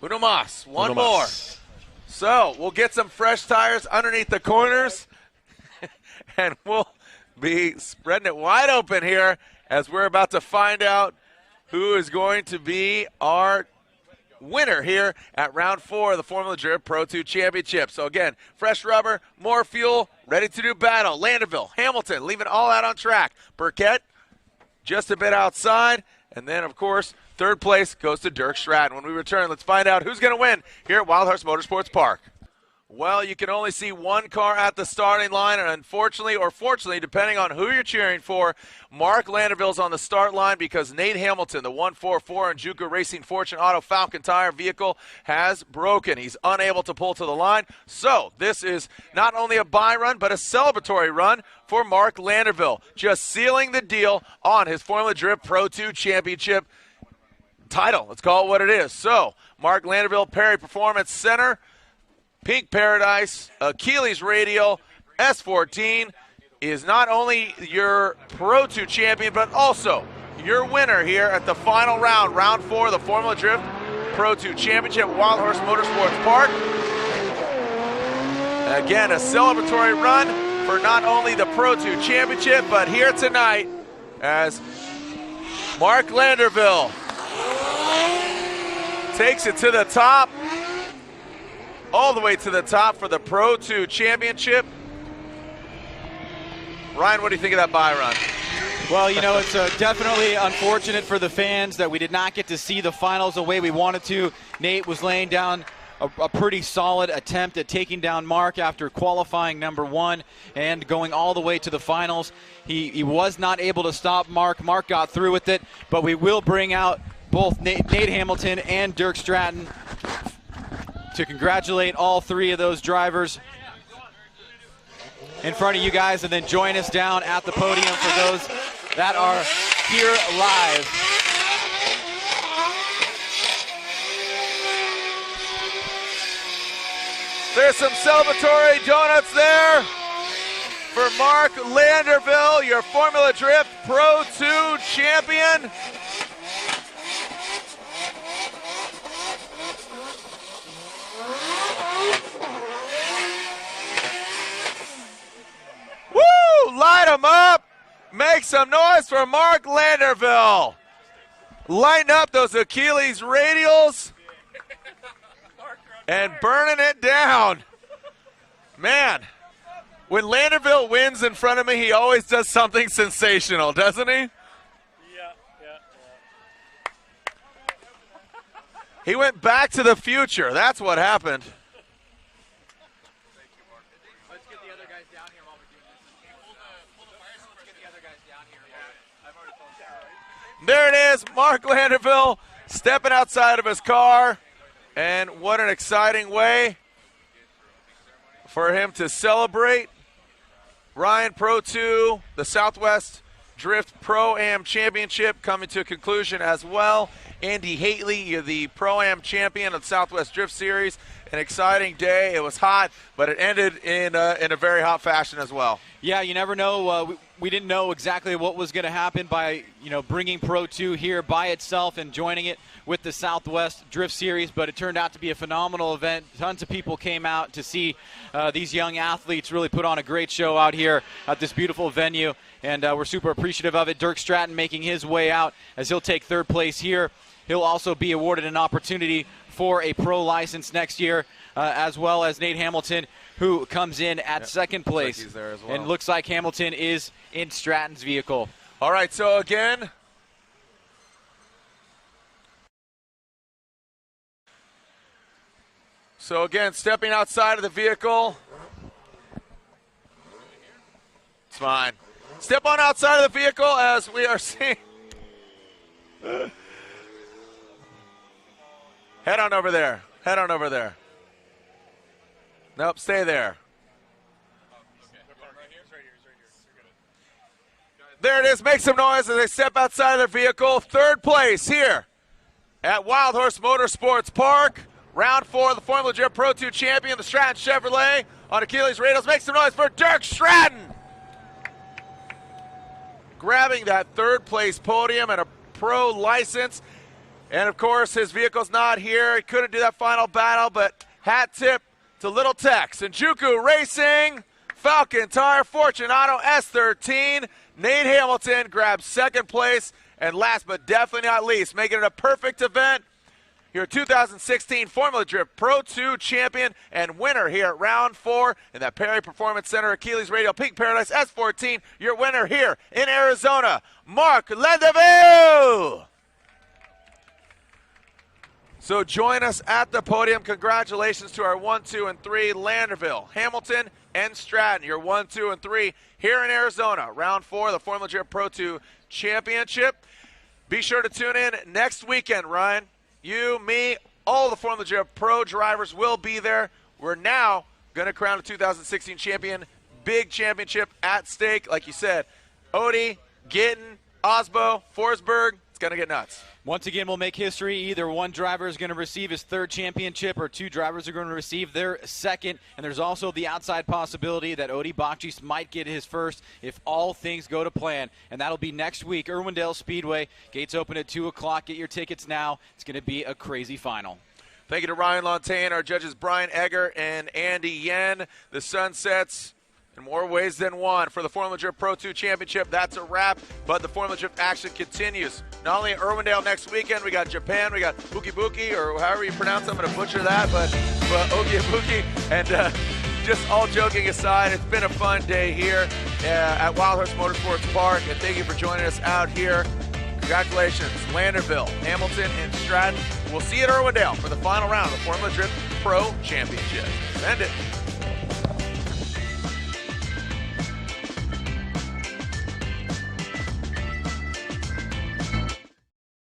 Uno Mas. One more. So we'll get some fresh tires underneath the corners. And we'll be spreading it wide open here as we're about to find out who is going to be our winner here at round 4 of the Formula Drift Pro 2 Championship. So again, fresh rubber, more fuel, ready to do battle. Landerville, Hamilton, leaving all out on track. Burkett, just a bit outside. And then, of course, third place goes to Dirk Stratton. When we return, let's find out who's going to win here at Wild Horse Motorsports Park. Well, you can only see one car at the starting line, and unfortunately or fortunately, depending on who you're cheering for, Mark Landerville's on the start line because Nate Hamilton, the 144 Juku Racing Fortune Auto Falcon Tire vehicle, has broken. He's unable to pull to the line, so this is not only a buy run, but a celebratory run for Mark Landerville, just sealing the deal on his Formula Drift Pro 2 Championship title. Let's call it what it is. So, Mark Landerville, Perry Performance Center, Pink Paradise, Achilles Radial, S14 is not only your Pro 2 champion, but also your winner here at the final round, round 4 of the Formula Drift Pro 2 Championship at Wild Horse Motorsports Park. Again, a celebratory run for not only the Pro 2 Championship, but here tonight as Mark Landerville takes it to the top, all the way to the top for the Pro 2 Championship. Ryan, what do you think of that buy run? Well, you know, it's definitely unfortunate for the fans that we did not get to see the finals the way we wanted to. Nate was laying down a pretty solid attempt at taking down Mark after qualifying number 1 and going all the way to the finals. He was not able to stop Mark. Mark got through with it, but we will bring out both Nate Hamilton and Dirk Stratton to congratulate all 3 of those drivers in front of you guys, and then join us down at the podium for those that are here live. There's some celebratory donuts there for Mark Landerville, your Formula Drift Pro 2 champion. Woo! Light them up. Make some noise for Mark Landerville. Lighten up those Achilles radials and burning it down. Man, when Landerville wins in front of me, he always does something sensational, doesn't he? Yeah. He went back to the future. That's what happened. Let's get the other guys down here while we're doing this. Pull the fire so let's get the other guys down here. I've already told you. There it is, Mark Landerville stepping outside of his car. And what an exciting way for him to celebrate. Ryan, Pro 2, the Southwest Drift Pro-Am Championship coming to a conclusion as well. Andy Hately, you're the Pro-Am champion of the Southwest Drift Series. An exciting day. It was hot, but it ended in a very hot fashion as well. Yeah, you never know. We didn't know exactly what was going to happen by, bringing Pro 2 here by itself and joining it with the Southwest Drift Series, but it turned out to be a phenomenal event. Tons of people came out to see these young athletes really put on a great show out here at this beautiful venue, and we're super appreciative of it. Dirk Stratton making his way out as he'll take 3rd place here. He'll also be awarded an opportunity for a pro license next year, as well as Nate Hamilton, who comes in at 2nd place. He's there as well. And looks like Hamilton is in Stratton's vehicle. All right, so again, stepping outside of the vehicle. It's fine. Step on outside of the vehicle as we are seeing. Head on over there. Head on over there. Nope, stay there. There it is. Make some noise as they step outside of their vehicle. 3rd place here at Wild Horse Motorsports Park. Round 4 of the Formula Drift Pro 2 champion, the Stratton Chevrolet on Achilles radials. Make some noise for Dirk Stratton. Grabbing that 3rd place podium and a pro license. And, of course, his vehicle's not here. He couldn't do that final battle, but hat tip to Little Tex. And Juku Racing, Falcon Tire, Fortunato S13. Nate Hamilton grabs 2nd place. And last but definitely not least, making it a perfect event, your 2016 Formula Drift Pro 2 champion and winner here at round 4 in that Perry Performance Center Achilles Radial Pink Paradise S14. Your winner here in Arizona, Mark Landerville. So join us at the podium. Congratulations to our 1, 2, and 3, Landerville, Hamilton, and Stratton. Your 1, 2, and 3 here in Arizona. Round 4 of the Formula Drift Pro 2 Championship. Be sure to tune in next weekend, Ryan. You, me, all the Formula Drift Pro drivers will be there. We're now going to crown a 2016 champion. Big championship at stake. Like you said, Odie, Gittin, Osbo, Forsberg. It's going to get nuts. Once again, we'll make history. Either one driver is going to receive his 3rd championship or 2 drivers are going to receive their 2nd. And there's also the outside possibility that Odie Bakchis might get his 1st if all things go to plan. And that'll be next week, Irwindale Speedway. Gates open at 2 o'clock. Get your tickets now. It's going to be a crazy final. Thank you to Ryan Lontaine, our judges Brian Egger and Andy Yen. The sun sets in more ways than one for the Formula Drift Pro 2 Championship. That's a wrap, but the Formula Drift action continues. Not only at Irwindale next weekend, we got Japan, we got Buki Buki, or however you pronounce it. I'm going to butcher that, but Okie Buki. And just all joking aside, it's been a fun day here at Wild Horse Motorsports Park, and thank you for joining us out here. Congratulations, Landerville, Hamilton, and Stratton. We'll see you at Irwindale for the final round of the Formula Drift Pro Championship. Send it.